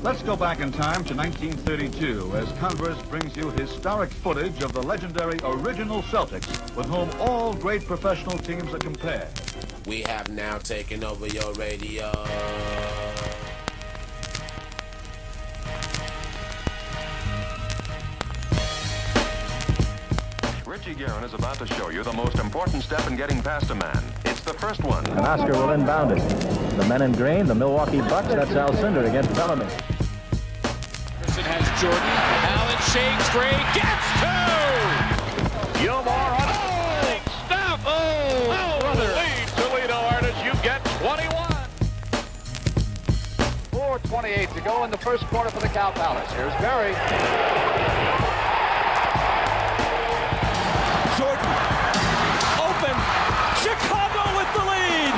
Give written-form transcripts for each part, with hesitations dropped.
Let's go back in time to 1932 as Converse brings you historic footage of the legendary original Celtics, with whom all great professional teams are compared. We have now taken over your radio. Richie Guerin is about to show you the most important step in getting past a man. It's the first one. And Oscar will inbound it. The men in green, the Milwaukee Bucks. That's Alcindor against Bellamy. Iverson has Jordan. Allen shakes free. Gets two! Gilmore on a big stop. Brother. Lead Toledo artists. You get 21. 4:28 to go in the first quarter for the Cow Palace. Here's Barry. Jordan. Open. Chicago with the lead.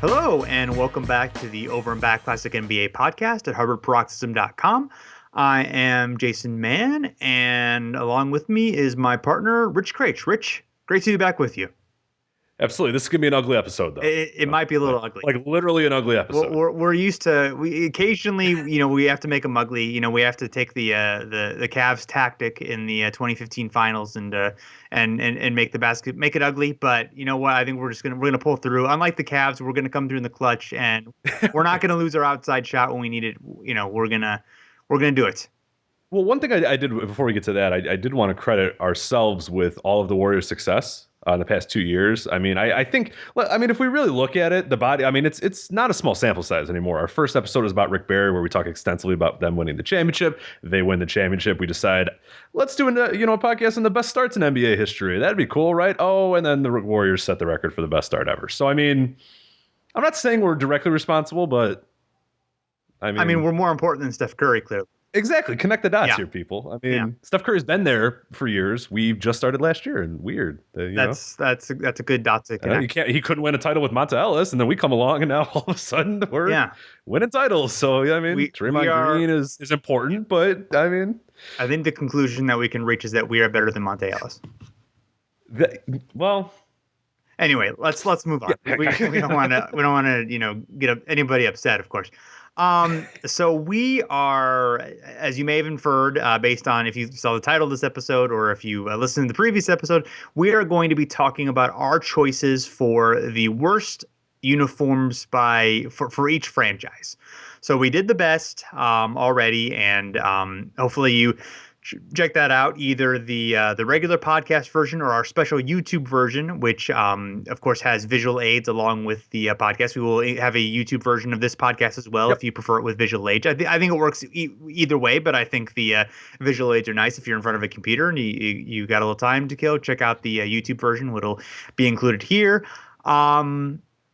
Hello, and welcome back to the Over and Back Classic NBA podcast at HarvardParoxysm.com. I am Jason Mann, and along with me is my partner, Rich Kraetsch. Rich, great to be back with you. Absolutely. This is going to be an ugly episode, though. It might be a little ugly. Like literally an ugly episode. We're used to, we occasionally, we have to make them ugly. We have to take the Cavs tactic in the 2015 finals and make the basket, make it ugly. But you know what? I think we're going to pull through. Unlike the Cavs, we're going to come through in the clutch, and we're not going to lose our outside shot when we need it. We're going to do it. Well, one thing I did before we get to that, I did want to credit ourselves with all of the Warriors' success in the past 2 years. I mean, I think, if we really look at it, the body, it's not a small sample size anymore. Our first episode is about Rick Barry, where we talk extensively about them winning the championship. They win the championship. We decide, let's do a podcast on the best starts in NBA history. That'd be cool, right? Oh, and then the Warriors set the record for the best start ever. So, I'm not saying we're directly responsible, but we're more important than Steph Curry, clearly. Exactly. Connect the dots here, people. Steph Curry's been there for years. We've just started last year, and weird. That's a good dot to connect. He couldn't win a title with Monta Ellis, and then we come along, and now all of a sudden we're winning titles. So Draymond Green is important, but I think the conclusion that we can reach is that we are better than Monta Ellis. Anyway, let's move on. We don't want to get anybody upset, of course. So we are, as you may have inferred, based on if you saw the title of this episode or if you listened to the previous episode, we are going to be talking about our choices for the worst uniforms for each franchise. So we did the best already, and hopefully you check that out, either the regular podcast version or our special YouTube version, which of course has visual aids along with the podcast. We will have a YouTube version of this podcast as well, if you prefer it with visual aids. I think it works either way, but I think the visual aids are nice if you're in front of a computer and you got a little time to kill. Check out the YouTube version, which'll be included here.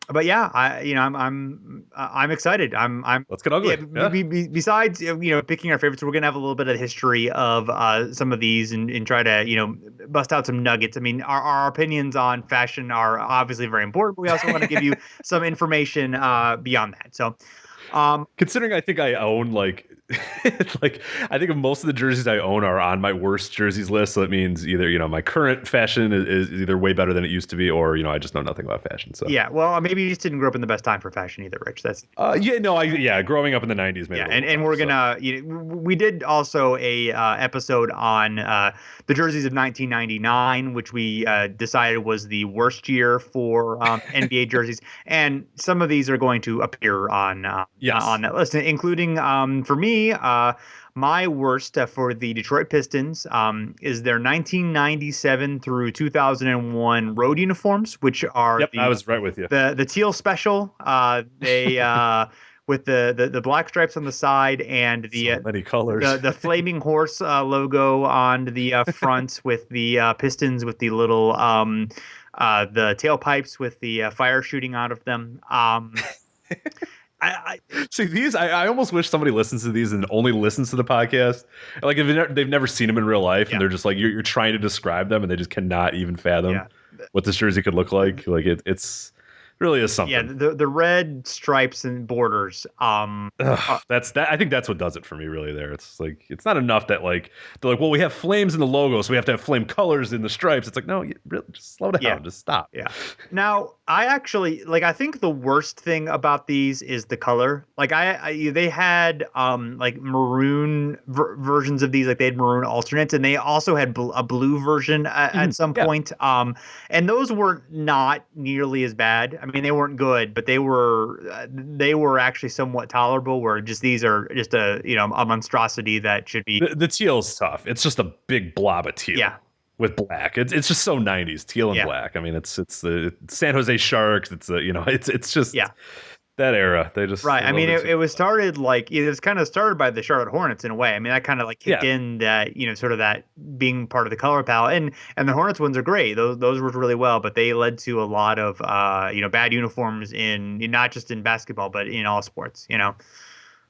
But yeah, I'm excited. Let's get ugly. Besides, picking our favorites, we're gonna have a little bit of history of some of these and try to bust out some nuggets. Our opinions on fashion are obviously very important, but we also want to give you some information beyond that. So, considering I think I own I think most of the jerseys I own are on my worst jerseys list. So that means either, my current fashion is either way better than it used to be, or, I just know nothing about fashion. So yeah, well, maybe you just didn't grow up in the best time for fashion either, Rich. That's growing up in the 90s. And we're gonna, we did also a episode on the jerseys of 1999, which we decided was the worst year for NBA jerseys, and some of these are going to appear on that list, including for me. My worst for the Detroit Pistons is their 1997 through 2001 road uniforms, which are I was right with you. The teal special. They with the black stripes on the side and the many colors. The flaming horse logo on the front with the Pistons with the little the tailpipes with the fire shooting out of them. I see these. I almost wish somebody listens to these and only listens to the podcast. Like if they've never seen them in real life, and they're just like you're trying to describe them, and they just cannot even fathom what this jersey could look like. Like it's Really is something. Yeah, the red stripes and borders. That's that. I think that's what does it for me. Really, there. It's like it's not enough that like they're like, well, we have flames in the logo, so we have to have flame colors in the stripes. It's like, no, you really, just slow down. Yeah. Just stop. Yeah. Now, I actually like. I think the worst thing about these is the color. Like, they had like maroon versions of these. Like, they had maroon alternates, and they also had a blue version at some point. And those were not nearly as bad. I mean, they weren't good, but they were actually somewhat tolerable. Where just these are just a monstrosity that should be. The teal's tough. It's just a big blob of teal. Yeah. With black, it's just so 90s teal and black. I mean, it's the San Jose Sharks. It's it's just that era. They just right. I mean, it was started like it was kind of started by the Charlotte Hornets in a way. I mean, that kind of like kicked in that sort of that being part of the color palette, and the Hornets ones are great. Those worked really well, but they led to a lot of bad uniforms in not just in basketball but in all sports.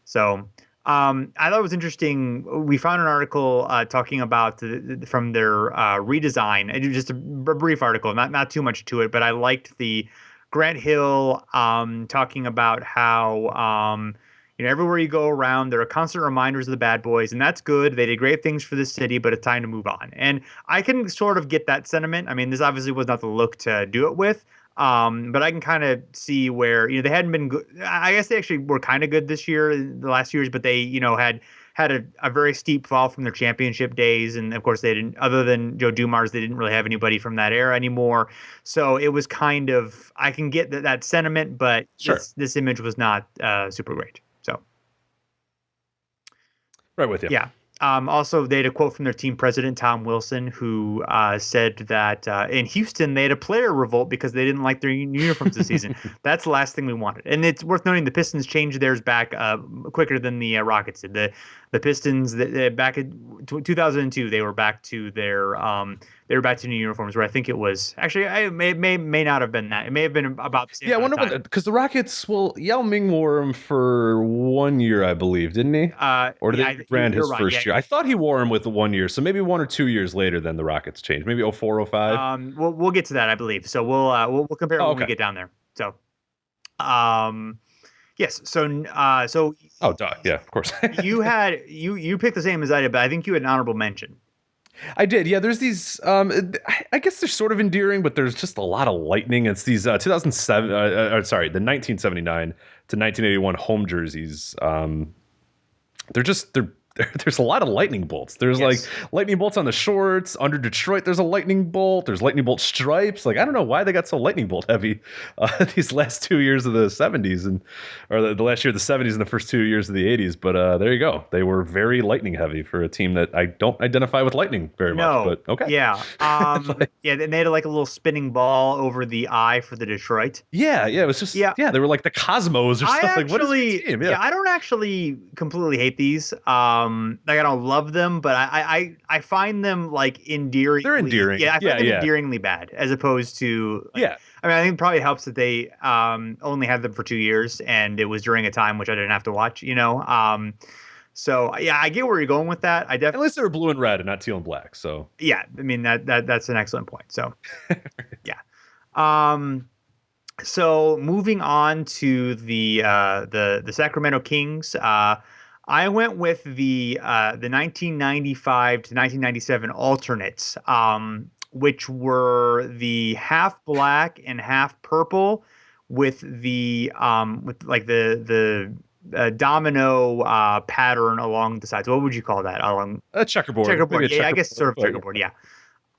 So. I thought it was interesting. We found an article talking about from their redesign. It was just a brief article, not too much to it, but I liked the Grant Hill talking about how everywhere you go around, there are constant reminders of the bad boys, and that's good. They did great things for the city, but it's time to move on. And I can sort of get that sentiment. I mean, this obviously was not the look to do it with. But I can kind of see where they hadn't been good. I guess they actually were kind of good this year, the last few years, but they had a very steep fall from their championship days, and of course they didn't. Other than Joe Dumars, they didn't really have anybody from that era anymore. So it was kind of I can get that sentiment, but this image was not super great. So right with you. Yeah. Also, they had a quote from their team president, Tom Wilson, who said that in Houston, they had a player revolt because they didn't like their uniforms this season. That's the last thing we wanted. And it's worth noting the Pistons changed theirs back quicker than the Rockets did. The Pistons, back in 2002, they were back to their new uniforms, where I think it was actually it may not have been that. It may have been about the same. Yeah, I wonder because the Rockets, Yao Ming wore them for 1 year, I believe, didn't he? Or did they brand his first year? I thought he wore them with the 1 year, so maybe 1 or 2 years later then the Rockets changed. Maybe 04, 05. We'll get to that, I believe. So we'll compare when we get down there. So, yes. So oh, duh. Yeah, of course. you picked the same as I did, but I think you had an honorable mention. I did. Yeah, there's these, I guess they're sort of endearing, but there's just a lot of lightning. It's these 2007, the 1979 to 1981 home jerseys. There's a lot of lightning bolts. There's like lightning bolts on the shorts. Under Detroit, there's a lightning bolt. There's lightning bolt stripes. Like, I don't know why they got so lightning bolt heavy these last 2 years of the 70s or the last year of the 70s and the first 2 years of the 80s. But there you go. They were very lightning heavy for a team that I don't identify with lightning very much. But okay. Yeah. Yeah. They had like a little spinning ball over the eye for the Detroit. Yeah. It was just they were like the Cosmos or something. Actually, what is the team? Yeah, I don't actually completely hate these. Like I don't love them, but I find them like endearing. They're endearing. Yeah, I find them endearingly bad, as opposed to I mean, I think it probably helps that they only had them for 2 years, and it was during a time which I didn't have to watch. So yeah, I get where you're going with that. I definitely at least they were blue and red and not teal and black. So yeah, I mean that's an excellent point. So yeah. So moving on to the Sacramento Kings. I went with the 1995 to 1997 alternates, which were the half black and half purple with the domino pattern along the sides. What would you call that? Along a checkerboard. Checkerboard. Yeah, I guess sort of checkerboard. Yeah.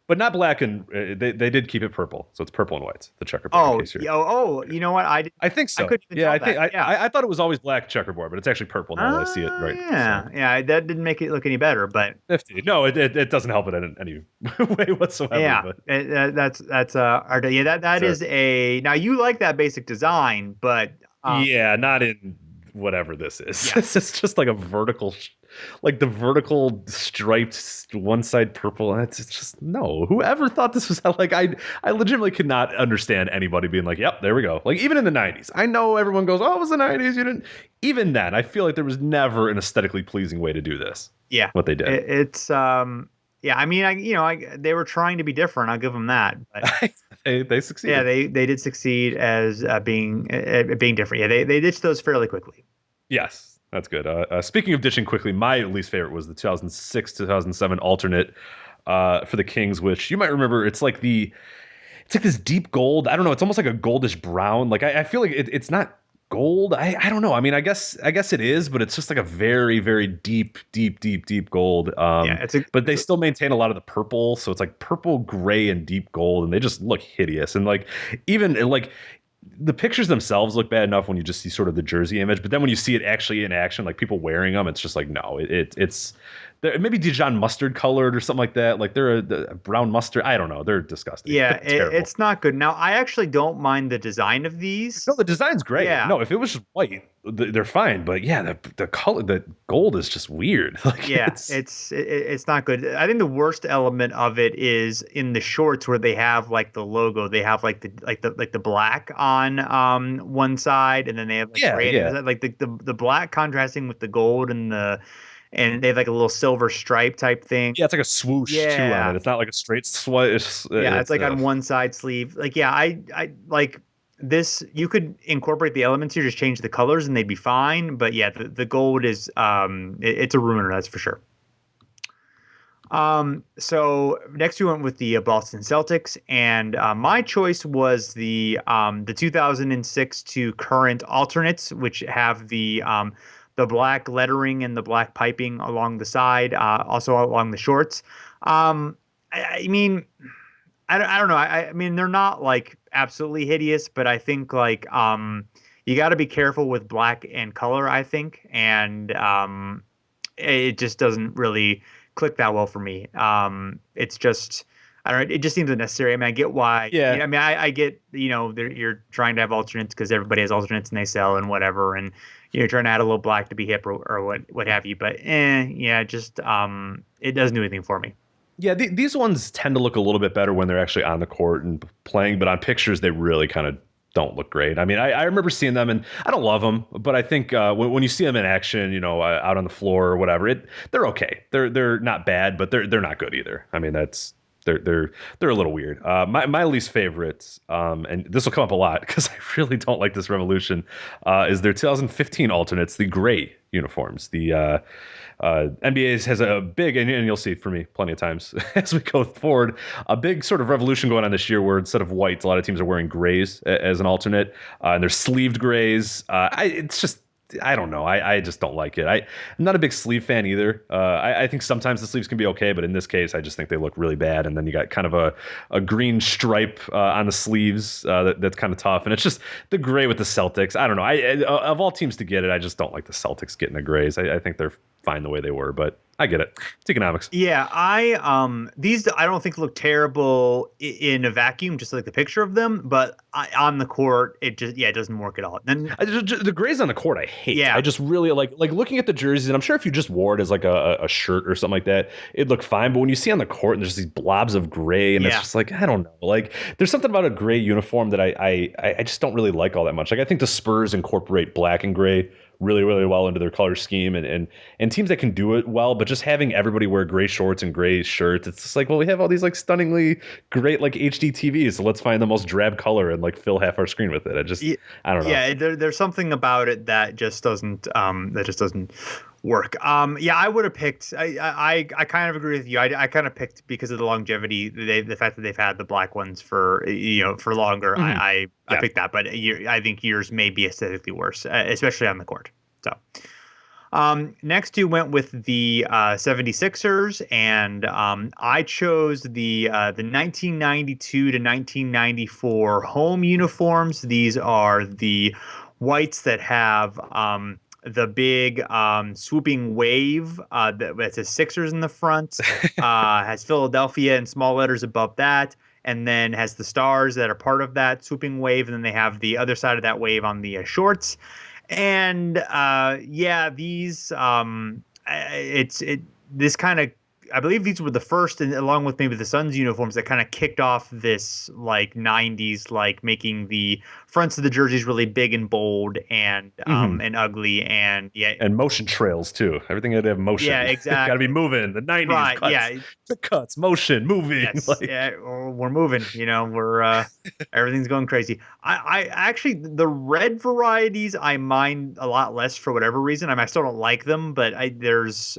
But not black and they did keep it purple, so it's purple and white. The checkerboard. You know what? I think so. I thought it was always black checkerboard, but it's actually purple now that I see it right. Yeah. That didn't make it look any better, but 50. No, it doesn't help it in any way whatsoever. Yeah, but. That's that is a now you like that basic design, but not in whatever this is. Yeah. It's just like a vertical. Like the vertical striped one side purple. It's just no. Whoever thought this was like I legitimately could not understand anybody being like, yep, there we go. Like even in the 90s. I know everyone goes, oh, it was the 90s. You didn't even then. I feel like there was never an aesthetically pleasing way to do this. Yeah. What they did. It's I mean, they were trying to be different. I'll give them that. But They succeeded. Yeah, they did succeed as being different. Yeah, they ditched those fairly quickly. Yes, that's good. Speaking of ditching quickly, my least favorite was the 2006-2007 alternate for the Kings, which you might remember. It's like this deep gold. I don't know. It's almost like a goldish brown. Like I feel like it's not gold. I don't know. I mean, I guess it is, but it's just like a very, very deep gold. But they still maintain a lot of the purple, so it's like purple, gray, and deep gold, and they just look hideous. And like even like the pictures themselves look bad enough when you just see sort of the jersey image, but then when you see it actually in action, like people wearing them, it's just like no, it's maybe Dijon mustard colored or something like that. Like they're a brown mustard. I don't know. They're disgusting. Yeah, it's not good. Now I actually don't mind the design of these. No, the design's great. Yeah. No, if it was just white, they're fine. But yeah, the color, the gold is just weird. Like yeah, it's not good. I think the worst element of it is in the shorts where they have like the logo. They have like the black on one side, and then they have like gray. Like the black contrasting with the gold and they have like a little silver stripe type thing. Yeah, it's like a swoosh too on it. It's not like a straight swipe. It's like on one side sleeve. Like I like this. You could incorporate the elements here, just change the colors, and they'd be fine. But yeah, the gold is it's a ruiner, that's for sure. So next we went with the Boston Celtics, and my choice was the 2006 to current alternates, which have the black lettering and the black piping along the side, also along the shorts. I mean, I don't know. I mean, they're not like absolutely hideous, but I think like you got to be careful with black and color, I think, and it just doesn't really click that well for me. It's just, I don't know. It just seems unnecessary. I mean, I get why. Yeah. I mean, I get, you're trying to have alternates because everybody has alternates and they sell and whatever, and you're trying to add a little black to be hip or what have you. But just it doesn't do anything for me. Yeah, these ones tend to look a little bit better when they're actually on the court and playing, but on pictures they really kind of don't look great. I mean, I remember seeing them, and I don't love them, but I think when you see them in action, out on the floor or whatever, they're okay. They're not bad, but they're not good either. I mean, they're a little weird. My least favorites, and this will come up a lot because I really don't like this revolution, is their 2015 alternates, the gray uniforms. The NBA has a big, and you'll see for me plenty of times as we go forward, a big sort of revolution going on this year where instead of whites, a lot of teams are wearing grays as an alternate, and they're sleeved grays. It's just, I don't know. I just don't like it. I'm not a big sleeve fan either. I think sometimes the sleeves can be okay, but in this case, I just think they look really bad. And then you got kind of a green stripe on the sleeves that's kind of tough. And it's just the gray with the Celtics. I don't know. Of all teams to get it, I just don't like the Celtics getting the grays. I think they're fine the way they were, but I get it. It's economics. Yeah, these I don't think look terrible in a vacuum, just like the picture of them. But on the court, it doesn't work at all. Then the grays on the court, I hate. Yeah, I just really like looking at the jerseys, and I'm sure if you just wore it as like a shirt or something like that, it'd look fine. But when you see on the court and there's these blobs of gray, and it's just like, I don't know. Like there's something about a gray uniform that I just don't really like all that much. Like I think the Spurs incorporate black and gray really, really well into their color scheme, and teams that can do it well, but just having everybody wear gray shorts and gray shirts, it's just like, well, we have all these like stunningly great like HD TVs, so let's find the most drab color and like fill half our screen with it. I don't know. Yeah, there's something about it that just doesn't work. I would have picked. I kind of agree with you. I kind of picked because of the longevity, the fact that they've had the black ones for longer. Mm-hmm. I picked that, but I think yours may be aesthetically worse, especially on the court. So, next you went with the 76ers, and I chose the 1992 to 1994 home uniforms. These are the whites that have the big swooping wave that says Sixers in the front, has Philadelphia in small letters above that, and then has the stars that are part of that swooping wave, and then they have the other side of that wave on the shorts. And these this kind of I believe these were the first, and along with maybe the Suns uniforms, that kind of kicked off this like 90s, like making the fronts of the jerseys really big and bold and and ugly and motion trails too. Everything had to have motion. Yeah, exactly. Got to be moving. The 90s Right, cuts, yeah. the cuts, motion, moving. Yes, Like, yeah, we're moving. We're everything's going crazy. I actually the red varieties I mind a lot less for whatever reason. I still don't like them, but there's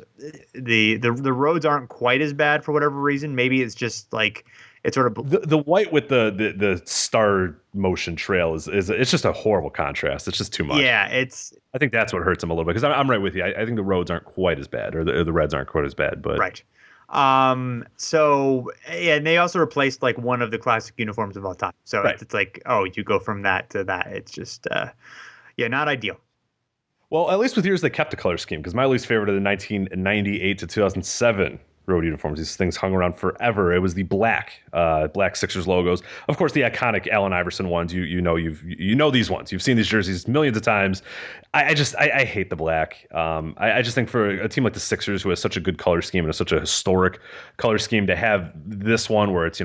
the roads aren't quite as bad for whatever reason. Maybe it's just like it's sort of the white with the star motion trail is it's just a horrible contrast. It's just too much. Yeah, I think that's what hurts them a little bit, because I'm right with you. I think the roads aren't quite as bad, or the reds aren't quite as bad. But right. So yeah, and they also replaced like one of the classic uniforms of all time. So Right. it's like, oh, you go from that to that. It's just not ideal. Well, at least with yours, they kept the color scheme, because my least favorite of the 1998 to 2007 road uniforms, these things hung around forever. It was the black Sixers logos. Of course, the iconic Allen Iverson ones. You know these ones. You've seen these jerseys millions of times. I hate the black. I just think for a team like the Sixers, who has such a good color scheme and such a historic color scheme, to have this one where it's,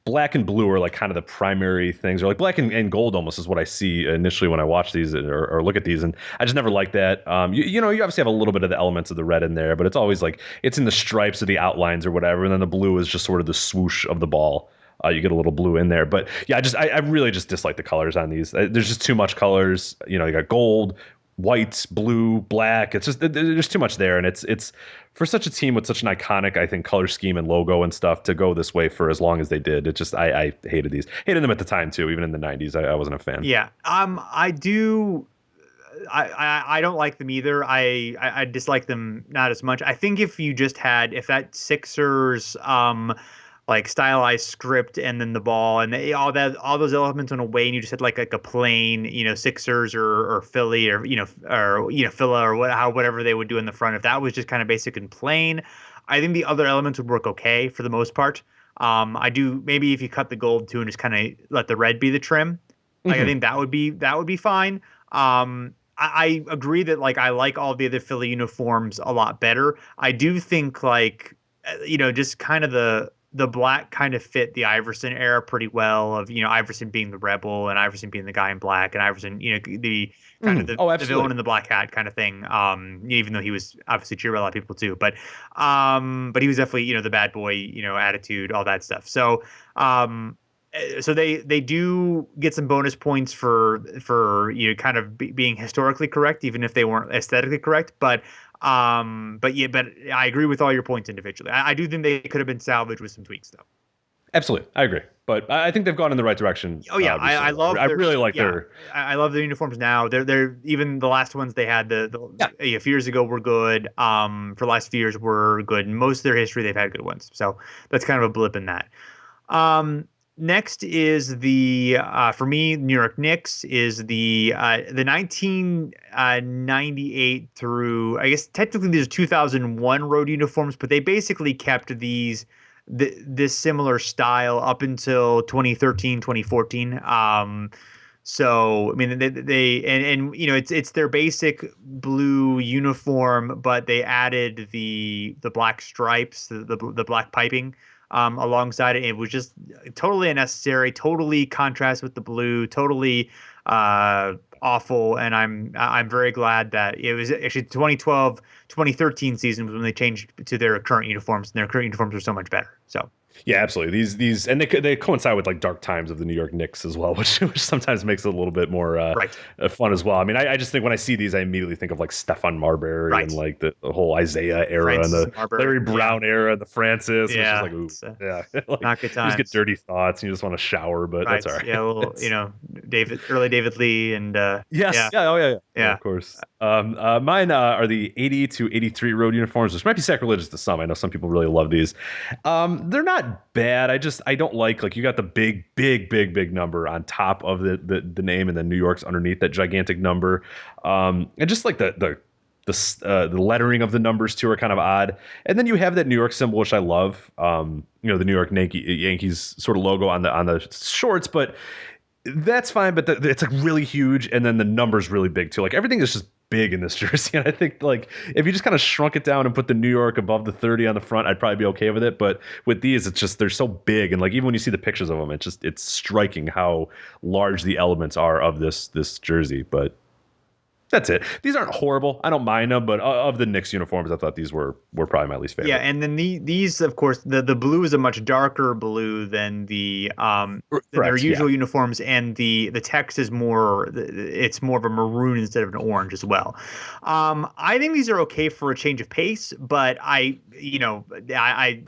black and blue are like kind of the primary things, or like black and gold almost is what I see initially when I watch these or look at these, and I just never like that. You obviously have a little bit of the elements of the red in there, but it's always like it's in the stripes of the outlines or whatever, and then the blue is just sort of the swoosh of the ball. You get a little blue in there, but yeah, I really just dislike the colors on these. There's just too much colors. You got gold, white, blue, black. It's just there's too much there, and it's for such a team with such an iconic, I think, color scheme and logo and stuff to go this way for as long as they did. It just I hated these, hated them at the time too. Even in the 90s, I wasn't a fan. Yeah, I do. I don't like them either. I dislike them not as much. I think if that Sixers like stylized script and then the ball and all those elements on a way, and you just had like a plain Sixers or Philly or Phila or whatever they would do in the front, if that was just kind of basic and plain, I think the other elements would work okay for the most part. I do, maybe if you cut the gold too and just kind of let the red be the trim, like I think that would be fine. I agree that like I like all the other Philly uniforms a lot better. I do think like just kind of the black kind of fit the Iverson era pretty well, of Iverson being the rebel and Iverson being the guy in black, and Iverson the kind of the villain in the black hat kind of thing. Even though he was obviously cheered by a lot of people too, but he was definitely the bad boy attitude, all that stuff. So so they do get some bonus points for kind of being historically correct, even if they weren't aesthetically correct. But I agree with all your points individually. I do think they could have been salvaged with some tweaks, though. Absolutely, I agree. But I think they've gone in the right direction. Oh yeah, I love. I really like their. I love their uniforms now. They're even the last ones they had a few years ago were good. For the last few years were good. Most of their history they've had good ones. So that's kind of a blip in that. Next is the for me, New York Knicks is the 1998 through, I guess technically these are 2001 road uniforms, but they basically kept this similar style up until 2013, 2014. So I mean they it's their basic blue uniform, but they added the black stripes, the black piping alongside it. It was just totally unnecessary, totally contrast with the blue, totally awful. And I'm very glad that it was actually 2012-2013 season was when they changed to their current uniforms, and their current uniforms are so much better. So yeah, absolutely. These and they coincide with like dark times of the New York Knicks as well, which sometimes makes it a little bit more fun as well. I mean, I just think when I see these, I immediately think of like Stephon Marbury and like the whole Isaiah era and the Larry Brown era and the Francis. Yeah, which is like, ooh, like, not good times. You just get dirty thoughts and you just want to shower, but that's all right. Yeah, a little, early David Lee and yes, yeah, of course. Mine are the 80 to 83 road uniforms, which might be sacrilegious to some. I know some people really love these. They're not bad. I don't like you got the big number on top of the name, and then New York's underneath that gigantic number. And just like the lettering of the numbers too are kind of odd. And then you have that New York symbol, which I love. The New York Yankees sort of logo on the shorts, but that's fine. But it's like really huge, and then the number's really big too. Like everything is just big in this jersey. And I think like if you just kind of shrunk it down and put the New York above the 30 on the front, I'd probably be okay with it. But with these, it's just they're so big, and like even when you see the pictures of them, it's striking how large the elements are of this jersey. But that's it. These aren't horrible. I don't mind them, but of the Knicks uniforms, I thought these were probably my least favorite. Yeah, and then these, of course, the blue is a much darker blue than their usual uniforms, and the text is more of a maroon instead of an orange as well. I think these are okay for a change of pace, but they aren't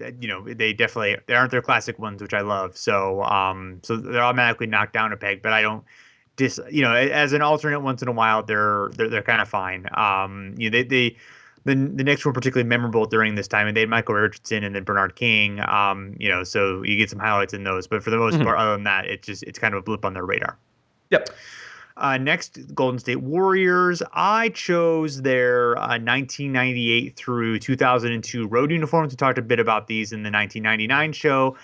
their classic ones, which I love. So they're automatically knocked down a peg, but I don't. As an alternate once in a while, they're kind of fine. The Knicks were particularly memorable during this time, and they had Michael Richardson and then Bernard King. So you get some highlights in those, but for the most part, other than that, it's kind of a blip on their radar. Yep. Next, Golden State Warriors. I chose their 1998 through 2002 road uniforms. We talked a bit about these in the 1999 show.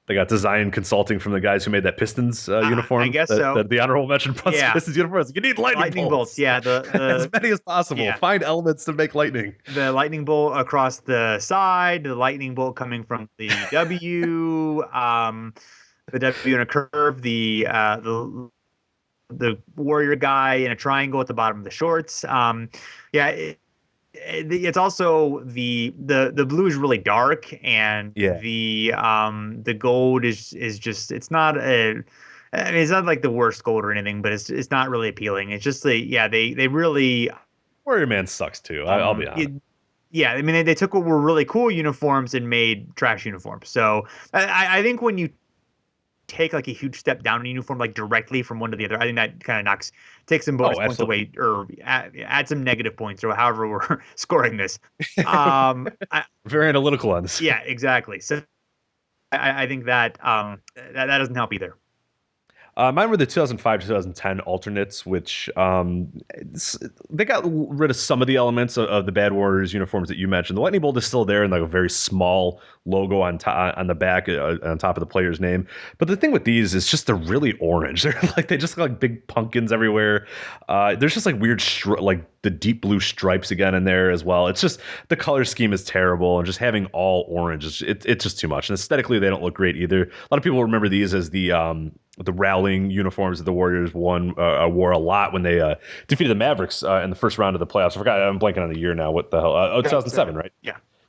They got design consulting from the guys who made that Pistons uniform. I guess so. The honorable mention Pistons uniforms. You need lightning bolts. Yeah, as many as possible. Yeah. Find elements to make lightning. The lightning bolt across the side. The lightning bolt coming from the W. The W in a curve. The Warrior guy in a triangle at the bottom of the shorts. It's also the blue is really dark, and the gold is just it's not it's not like the worst gold or anything, but it's not really appealing. It's just they really Warrior Man sucks too. I'll be honest. I mean they took what were really cool uniforms and made trash uniforms. So I think when you take like a huge step down in uniform, like directly from one to the other, I think that kind of takes some bonus points away, or add some negative points, or however we're scoring this. Very analytical on this. Yeah, exactly. So I think that that doesn't help either. Mine were the 2005-2010 alternates, which they got rid of some of the elements of the bad Warriors uniforms that you mentioned. The lightning bolt is still there, and like a very small logo on the back on top of the player's name. But the thing with these is just they're really orange. They're like they just got like big pumpkins everywhere. There's just like weird like the deep blue stripes again in there as well. It's just the color scheme is terrible, and just having all orange it's just too much. And aesthetically, they don't look great either. A lot of people remember these as the rallying uniforms that the Warriors wore a lot when they defeated the Mavericks in the first round of the playoffs. I forgot. I'm blanking on the year now. What the hell? 2007, right?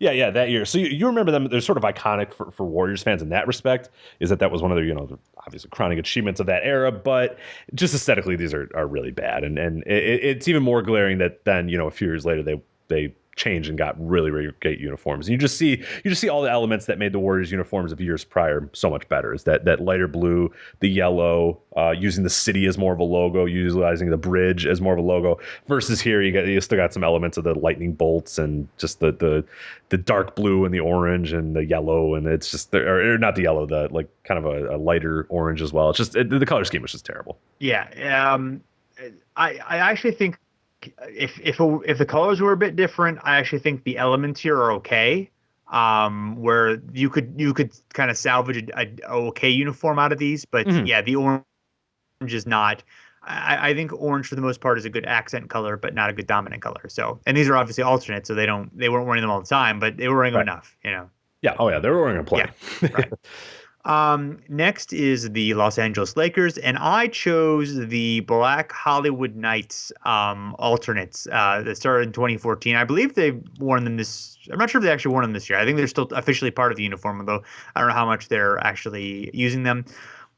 Yeah, that year. So you remember them. They're sort of iconic for Warriors fans in that respect, is that was one of their, the obviously crowning achievements of that era. But just aesthetically, these are really bad. And it's even more glaring that then, a few years later, they changed and got really, really great uniforms. And you just see all the elements that made the Warriors uniforms of years prior so much better. Is that lighter blue, the yellow, using the city as more of a logo, utilizing the bridge as more of a logo, versus here you still got some elements of the lightning bolts and just the dark blue and the orange and the yellow, and it's just or not the yellow, the like kind of a lighter orange as well. It's just the color scheme is just terrible. I actually think if the colors were a bit different, I actually think the elements here are okay. Where you could kind of salvage a okay uniform out of these, but the orange is not. I think orange for the most part is a good accent color, but not a good dominant color. So, and these are obviously alternate, so they weren't wearing them all the time, but they were wearing them enough, Yeah. Oh yeah, they were wearing them plenty. Yeah. Right. Next is the Los Angeles Lakers, and I chose the Black Hollywood Knights alternates that started in 2014. I believe they've worn them I'm not sure if they actually worn them this year. I think they're still officially part of the uniform, although I don't know how much they're actually using them.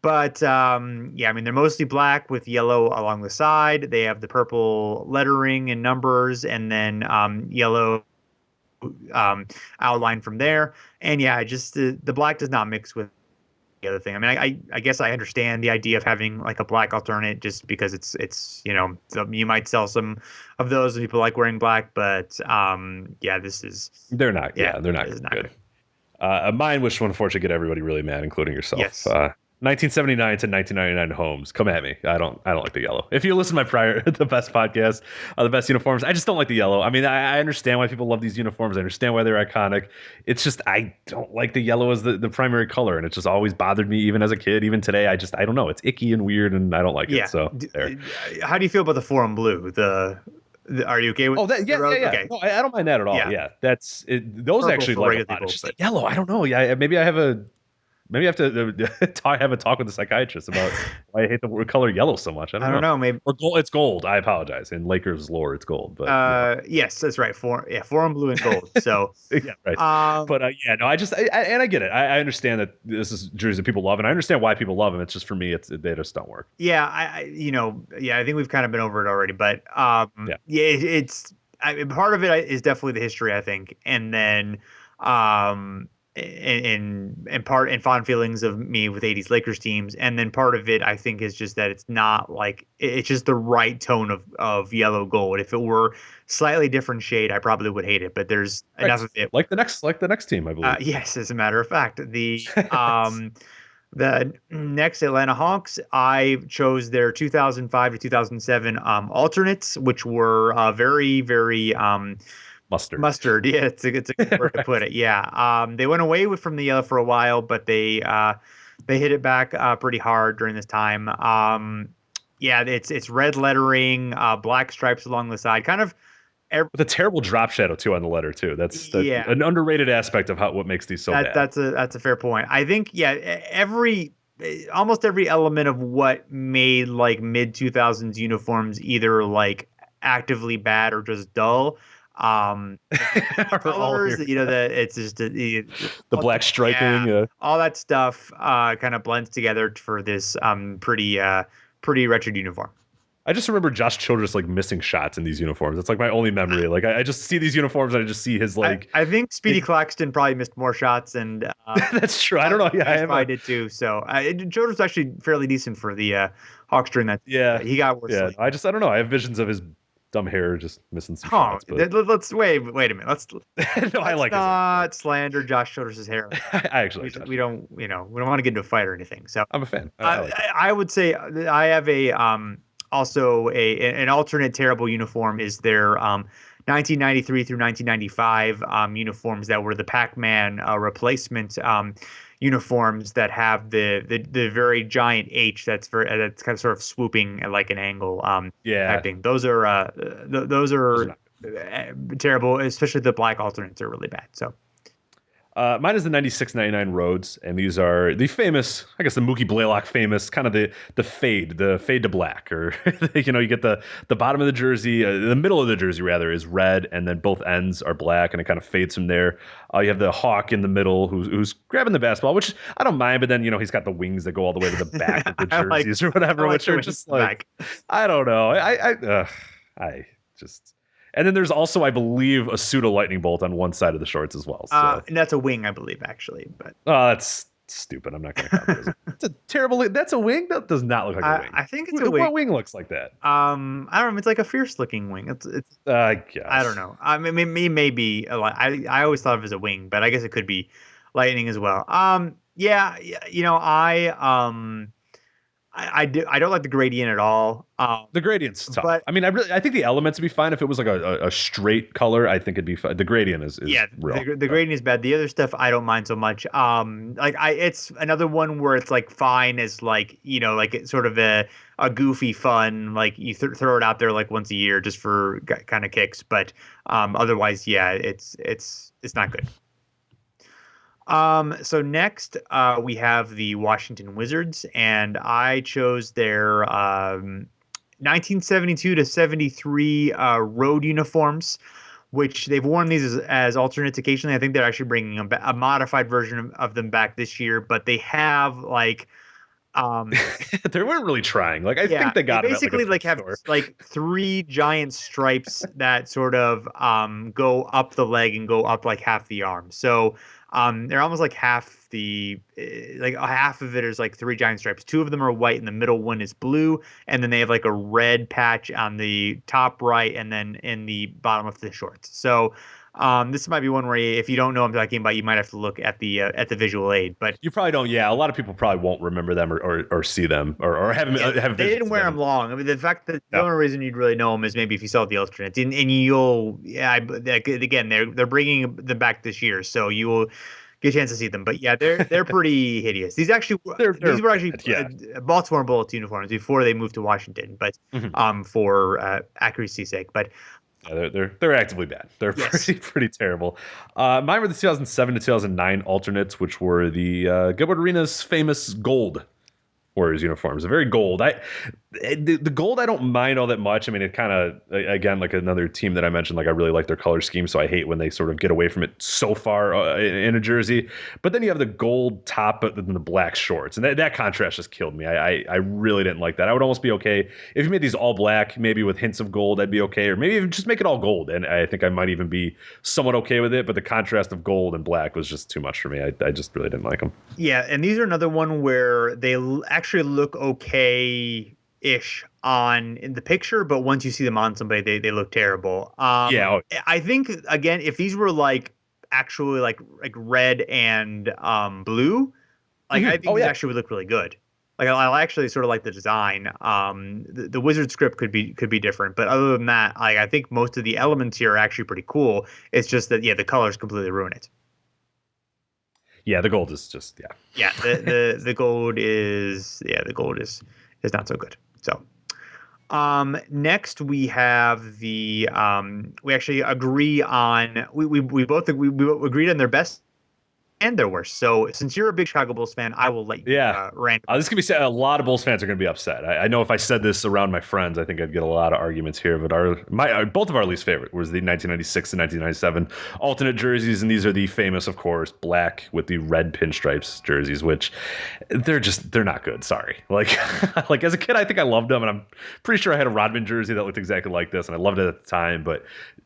But they're mostly black with yellow along the side. They have the purple lettering and numbers, and then yellow outline from there. And just the black does not mix with the other thing. I mean, I guess I understand the idea of having like a black alternate just because it's so you might sell some of those and people like wearing black, but this is they're not they're not good. Mine, which will unfortunately get everybody really mad, including yourself. Yes. 1979 to 1999 homes. Come at me. I don't like the yellow. If you listen to my the best podcast, the best uniforms, I just don't like the yellow. I mean, I understand why people love these uniforms. I understand why they're iconic. It's just I don't like the yellow as the primary color, and it just always bothered me, even as a kid, even today. I don't know. It's icky and weird, and I don't like it. So there. How do you feel about the forum blue? Are you okay with? Oh, yeah. Okay. No, I don't mind that at all. Yeah, that's it. Those Purple actually for like regular a lot. people, It's just but- the yellow. I don't know. Yeah, maybe I have a. Maybe I have to have a talk with the psychiatrist about why I hate the color yellow so much. I don't know. Maybe or gold. It's gold. I apologize. In Lakers lore, it's gold. But yes, that's right. Forum blue and gold. So yeah, right. But yeah, no, I get it. I understand that this is jerseys that people love, and I understand why people love them. It's just for me, they just don't work. Yeah, I think we've kind of been over it already, but it's part of it is definitely the history, I think, and then in part and fond feelings of me with 80s Lakers teams, and then part of it I think is just that it's not like it's just the right tone of yellow gold. If it were slightly different shade, I probably would hate it, but there's enough of it. Like the next team, I believe. Yes, as a matter of fact, the next Atlanta Hawks, I chose their 2005 to 2007 alternates, which were very, very Mustard, yeah, it's a good word to put it. Yeah, they went away from the yellow for a while, but they hit it back pretty hard during this time. Yeah, it's red lettering, black stripes along the side, kind of. With a terrible drop shadow too on the letter too. That's an underrated aspect of what makes these so bad. That's a fair point. I think almost every element of what made like mid 2000s uniforms either like actively bad or just dull. Colors, it's just the black striping, all that stuff kind of blends together for this pretty wretched uniform. I just remember Josh Childress like missing shots in these uniforms. It's like my only memory. Like I just see these uniforms and I just see his like. I think Speedy Claxton probably missed more shots, and that's true. I don't know. Yeah, I did too. So Childress was actually fairly decent for the Hawks during that. Yeah, he got worse. Yeah, I don't know. I have visions of his dumb hair just missing some shots. But... let's wait a minute. Let's no, I like not slander Josh Childress' hair. I actually we don't want to get into a fight or anything. So I'm a fan. I would say I have also an alternate terrible uniform is their 1993 through 1995 uniforms that were the Pac-Man replacement uniforms that have the very giant H that's kind of sort of swooping at like an angle type thing. Those are terrible, especially the black alternates are really bad. So mine is the 96-99 Rhodes, and these are the famous, I guess the Mookie Blaylock famous, kind of the fade to black, or you get the bottom of the jersey, the middle of the jersey rather is red, and then both ends are black, and it kind of fades from there. You have the hawk in the middle who's grabbing the basketball, which I don't mind, but then he's got the wings that go all the way to the back of the jerseys or whatever, which are just like I don't know, I just. And then there's also, I believe, a pseudo lightning bolt on one side of the shorts as well. So. And that's a wing, I believe, actually. But that's stupid. I'm not going to count those. It's a terrible. That's a wing. That does not look like a wing. I think it's a wing. What wing looks like that? I don't know. It's like a fierce-looking wing. It's. I guess. I don't know. I mean, maybe. I always thought of it as a wing, but I guess it could be lightning as well. Yeah. I don't like the gradient at all. The gradient's tough. But, I mean, I think the elements would be fine if it was like a straight color. I think it'd be fine. The gradient is real. The gradient is bad. The other stuff I don't mind so much. It's another one where it's like fine as like like it's sort of a goofy fun, like you throw it out there like once a year just for kind of kicks. But otherwise, yeah, it's not good. So next, we have the Washington Wizards, and I chose their 1972 to 73 road uniforms, which they've worn these as alternates occasionally. I think they're actually bringing a modified version of them back this year, but they have like they weren't really trying. Like I think they got basically have like three giant stripes that sort of go up the leg and go up like half the arm. So they're almost like half of it is like three giant stripes. Two of them are white and the middle one is blue, and then they have like a red patch on the top right and then in the bottom of the shorts. So This might be one where if you don't know what I'm talking about, you might have to look at the visual aid. But you probably don't. Yeah, a lot of people probably won't remember them or see them or have they didn't wear them long. I mean, the fact that the only reason you'd really know them is maybe if you saw the alternates, and again, they're bringing them back this year, so you will get a chance to see them. But yeah, they're pretty hideous. These were actually Baltimore Bullets uniforms before they moved to Washington, but for accuracy's sake. But yeah, they're actively bad. They're pretty terrible. Mine were the 2007 to 2009 alternates, which were the Gilbert Arenas famous gold Warriors uniforms. Very gold. The gold I don't mind all that much. I mean, it kind of, again, like another team that I mentioned, like I really like their color scheme, so I hate when they sort of get away from it so far in a jersey. But then you have the gold top and the black shorts, and that contrast just killed me. I really didn't like that. I would almost be okay if you made these all black, maybe with hints of gold, I'd be okay, or maybe even just make it all gold, and I think I might even be somewhat okay with it. But the contrast of gold and black was just too much for me. I just really didn't like them. Yeah, and these are another one where they actually look okay-ish in the picture, but once you see them on somebody, they look terrible. I think again, if these were like actually like red and blue, like I think these actually would look really good. Like I actually sort of like the design. The Wizard script could be different, but other than that, I think most of the elements here are actually pretty cool. It's just that the colors completely ruin it. Yeah, the gold is just the gold is not so good. So next we have the we actually agree on we both agreed on their best and their worst. So since you're a big Chicago Bulls fan, I will let you rant. This can be a lot of Bulls fans are going to be upset. I know if I said this around my friends, I think I'd get a lot of arguments here. But both of our least favorite was the 1996 and 1997 alternate jerseys, and these are the famous, of course, black with the red pinstripes jerseys, which they're not good. Sorry, like as a kid, I think I loved them, and I'm pretty sure I had a Rodman jersey that looked exactly like this, and I loved it at the time. But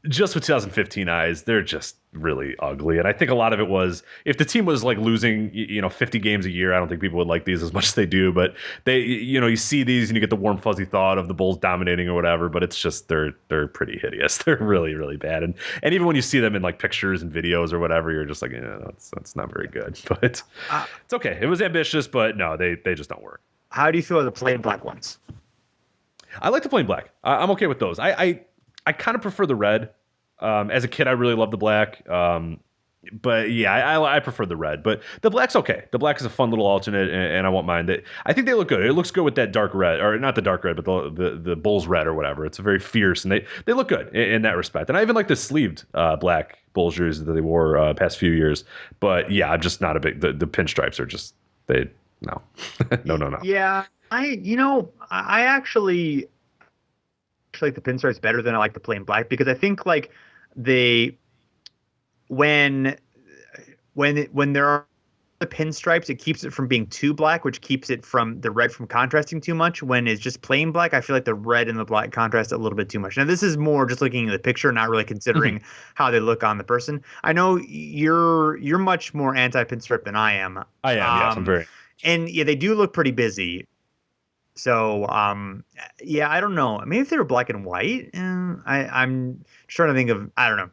just with 2015 eyes, they're just really ugly. And I think a lot of it was if the team was like losing 50 games a year, I don't think people would like these as much as they do. But they you see these and you get the warm fuzzy thought of the Bulls dominating or whatever, but it's just they're pretty hideous. They're really, really bad. And even when you see them in like pictures and videos or whatever, you're just like, that's not very good. But it's okay. It was ambitious, but no, they just don't work. How do you feel about the plain black ones? I like the plain black. I'm okay with those. I kind of prefer the red. As a kid, I really loved the black. But yeah, I prefer the red. But the black's okay. The black is a fun little alternate, and I won't mind it. I think they look good. It looks good with that dark red, or not the dark red, but the Bulls red or whatever. It's very fierce, and they look good in that respect. And I even like the sleeved black Bulls jerseys that they wore past few years. But yeah, I'm just not a big. The pinstripes are just no. Yeah, I actually like the pinstripes better than I like the plain black, because I think like when there are the pinstripes, it keeps it from being too black, which keeps it from the red from contrasting too much. When it's just plain black, I feel like the red and the black contrast a little bit too much. Now this is more just looking at the picture, not really considering how they look on the person. I know you're much more anti-pinstripe than I am. I am, yes, I'm very. And yeah, they do look pretty busy. So, yeah, I don't know. Maybe if they were black and white, I'm trying to think of, I don't know.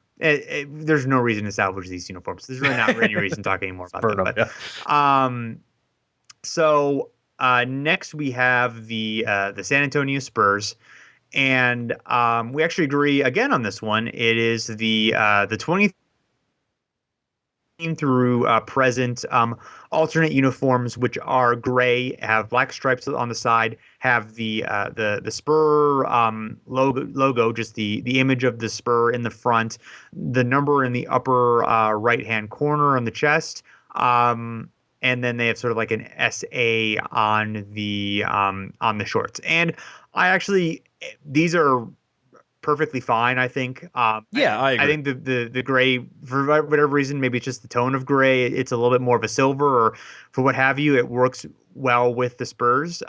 There's no reason to salvage these uniforms. There's really not any reason to talk anymore about them. But, so next we have the San Antonio Spurs, and we actually agree again on this one. It is the 20 through present alternate uniforms, which are gray, have black stripes on the side, have the Spur logo, just the image of the Spur in the front, the number in the upper right hand corner on the chest, and then they have sort of like an SA on the shorts. And these are perfectly fine, I think. I agree. I think the gray, for whatever reason, maybe it's just the tone of gray, it's a little bit more of a silver, or for what have you, it works well with the Spurs.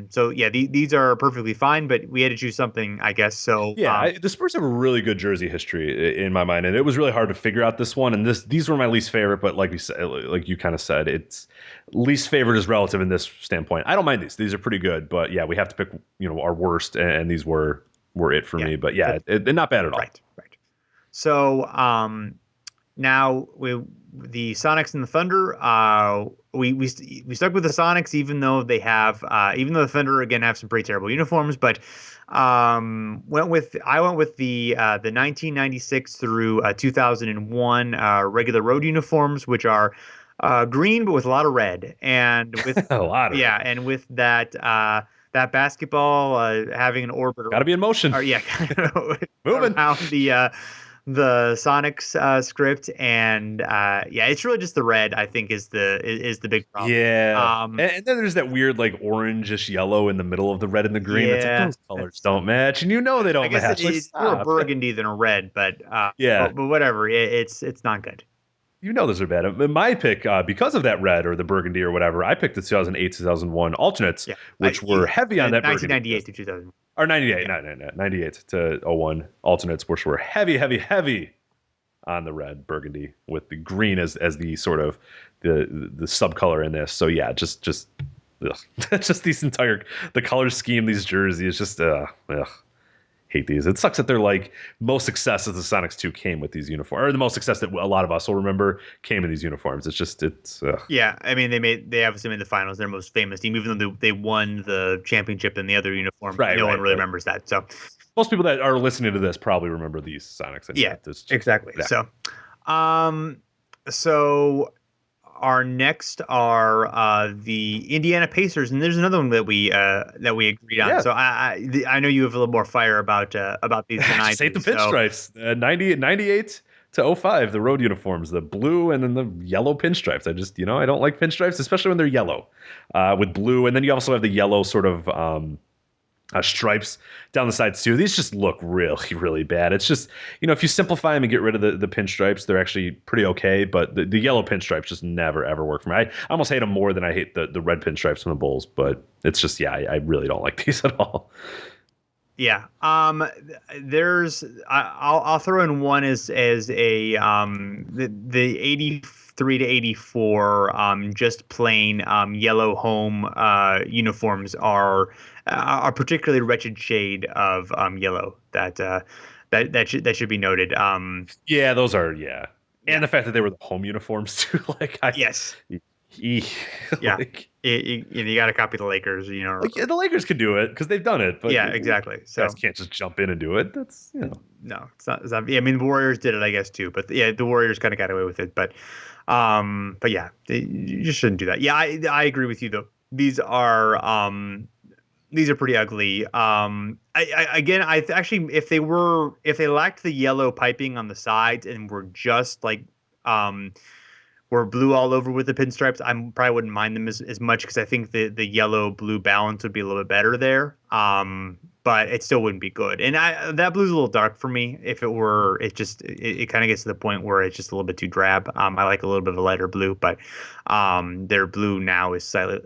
So yeah, these are perfectly fine, but we had to choose something, I guess. So yeah, the Spurs have a really good jersey history in my mind, and it was really hard to figure out this one. And these were my least favorite, but like you kind of said, it's least favorite is relative in this standpoint. I don't mind these; these are pretty good, but yeah, we have to pick our worst, and these were it for me. But yeah, they're not bad at all. Right. So now the Sonics and the Thunder, we stuck with the Sonics even though they have even though the Thunder again have some pretty terrible uniforms, but I went with the 1996 through 2001 regular road uniforms, which are green but with a lot of red, and with A lot of yeah, and with that basketball having an orbit. Got to be in motion. Or, yeah, Moving around the Sonics script, and yeah, it's really just the red. I think is the big problem. Yeah, and then there's that weird like orangish yellow in the middle of the red and the green. Yeah, it's like those colors don't match, and you know they don't I guess match. it's more a burgundy than a red, but yeah, but whatever. It's not good. You know those are bad. My pick, because of that red or the burgundy or whatever, I picked the 2008-2001 alternates, which were heavy on that 1998 to 2000. Or 98, no, 98 to 01 alternates, which were heavy on the red burgundy with the green as the sort of the subcolor in this. So yeah, just ugh. Just the color scheme, these jerseys, just ugh. Hate these. It sucks that they're like most success of the Sonics 2 came with these uniforms, or the most success that a lot of us will remember came in these uniforms. It's yeah. I mean, they obviously made the finals. Their most famous team, even though they won the championship in the other uniform. Right, no one really remembers that. So most people that are listening to this probably remember these Sonics. Yeah, exactly. Yeah. So our next are the Indiana Pacers, and there's another one that we agreed on. Yeah. So I know you have a little more fire about these than I do. Hate the pinstripes. 98 to 05, the road uniforms, the blue and then the yellow pinstripes. I don't like pinstripes, especially when they're yellow with blue, and then you also have the yellow sort of stripes down the sides too. These just look really, really bad. It's just, if you simplify them and get rid of the pinstripes, they're actually pretty okay. But the yellow pinstripes just never, ever work for me. I almost hate them more than I hate the red pinstripes from the Bulls. But it's just, yeah, I really don't like these at all. Yeah. I'll throw in one as a the 83 to 84 just plain yellow home uniforms are particularly wretched shade of yellow that should be noted. Yeah, those are and the fact that they were the home uniforms too. Yes. Yeah. You got to copy the Lakers, the Lakers could do it because they've done it. But yeah, exactly. So guys can't just jump in and do it. That's no, it's not. Yeah, I mean, the Warriors did it, I guess, too. But yeah, the Warriors kind of got away with it. But yeah, you just shouldn't do that. Yeah, I agree with you though. These are pretty ugly. I actually, if they lacked the yellow piping on the sides and were just like were blue all over with the pinstripes, I probably wouldn't mind them as much because I think the yellow blue balance would be a little bit better there. But it still wouldn't be good. And that blue's a little dark for me. If it were, it kind of gets to the point where it's just a little bit too drab. I like a little bit of a lighter blue, but their blue now is slightly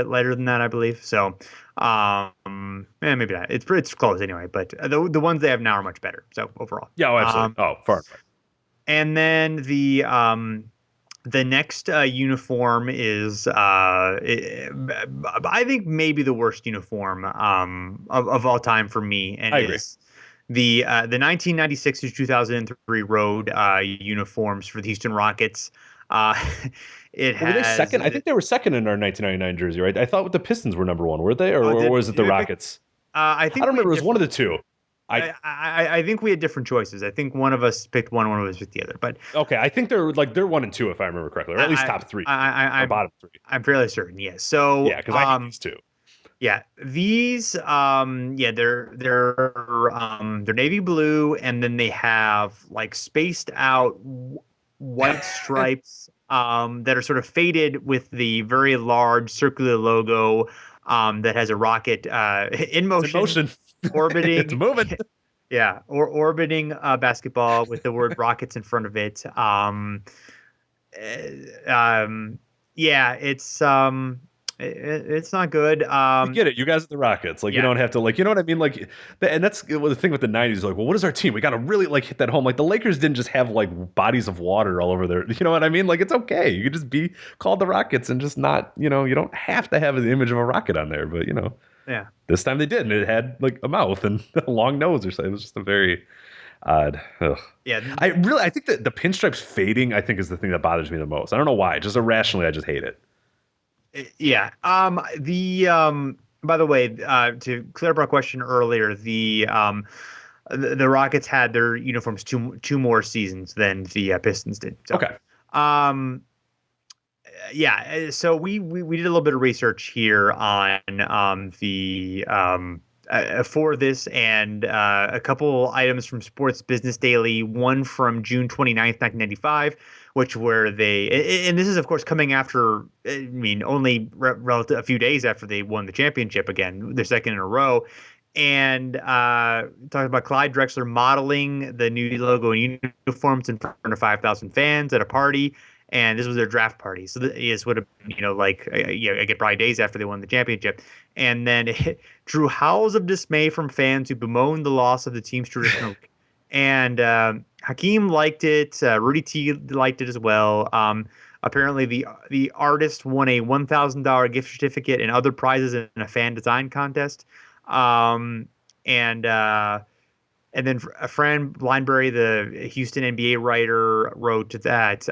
lighter than that, I believe. So maybe not. It's close anyway. But the ones they have now are much better. So overall, yeah, absolutely. Far. And then the next uniform is, I think, maybe the worst uniform of all time for me, and I agree. Is the 1996 to 2003 road uniforms for the Houston Rockets. Were they second? I think they were second in our 1999 jersey, right? I thought the Pistons were number one. Were they, or was it the Rockets? I don't remember. It was one of the two. I think we had different choices. I think one of us picked one of us picked the other. But okay, I think they're 1 and 2 if I remember correctly, or at least top three, or bottom three. I'm fairly certain. Yes. So yeah, because I think these two. Yeah, these they're navy blue, and then they have like spaced out white stripes that are sort of faded with the very large circular logo that has a rocket in motion. Orbiting. It's moving. Yeah, or orbiting basketball with the word Rockets in front of it. Yeah, it's not good. You get it. You guys are the Rockets. You don't have to you know what I mean? And that's the thing with the 90s. Well, what is our team? We got to really hit that home. The Lakers didn't just have bodies of water all over there. You know what I mean? It's okay. You could just be called the Rockets and just not, you don't have to have the image of a rocket on there, but Yeah. This time they did, and it had a mouth and a long nose or something. It was just a very Odd. Ugh. Yeah. I think that the pinstripes fading, I think, is the thing that bothers me the most. I don't know why. Just irrationally, I just hate it. Yeah. By the way, to clear up our question earlier, the Rockets had their uniforms two more seasons than the Pistons did. So, Okay. Yeah. So we did a little bit of research here on the for this, and a couple items from Sports Business Daily, one from June 29th, 1995, which where and this is of course coming after, I mean, only relative a few days after they won the championship again, their second in a row. And talking about Clyde Drexler modeling the new logo and uniforms in front of 5,000 fans at a party. And this was their draft party. So this would have been, like, again, probably days after they won the championship. And then it drew howls of dismay from fans who bemoaned the loss of the team's traditional. And Hakeem liked it. Rudy T liked it as well. Apparently, the artist won a $1,000 gift certificate and other prizes in a fan design contest. And then Fran Lineberry, the Houston NBA writer, wrote that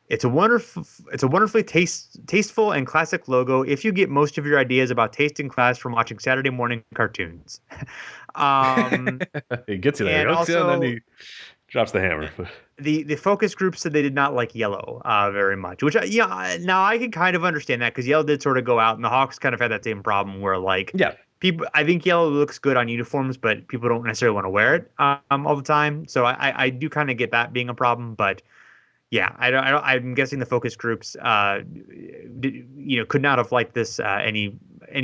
it's a wonderfully tasteful and classic logo if you get most of your ideas about taste in class from watching Saturday morning cartoons. He gets you there, and and then he drops the hammer. The focus group said they did not like yellow very much, which now I can kind of understand that because yellow did sort of go out, and the Hawks kind of had that same problem where people, I think yellow looks good on uniforms, but people don't necessarily want to wear it all the time. So I do kind of get that being a problem, but yeah, I'm guessing the focus groups could not have liked this any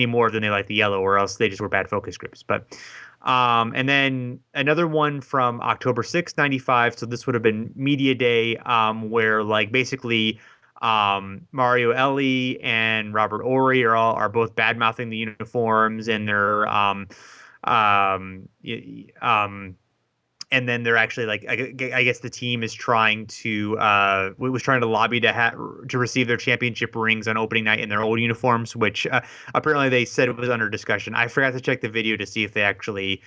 more than they liked the yellow, or else they just were bad focus groups. But and then another one from October 6th, 95. So this would have been Media Day, where basically Mario Ellie and Robert Ory are both bad mouthing the uniforms, and they're and then they're actually I guess the team is trying to lobby to receive their championship rings on opening night in their old uniforms, which apparently they said it was under discussion. I forgot to check the video to see if they actually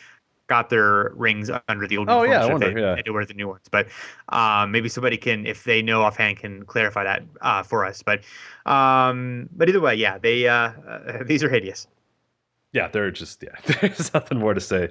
got their rings under the old uniforms. I wonder, they had to wear the new ones. But maybe somebody can, if they know offhand, can clarify that for us. But either way, yeah, they these are hideous. Yeah, they're just, there's nothing more to say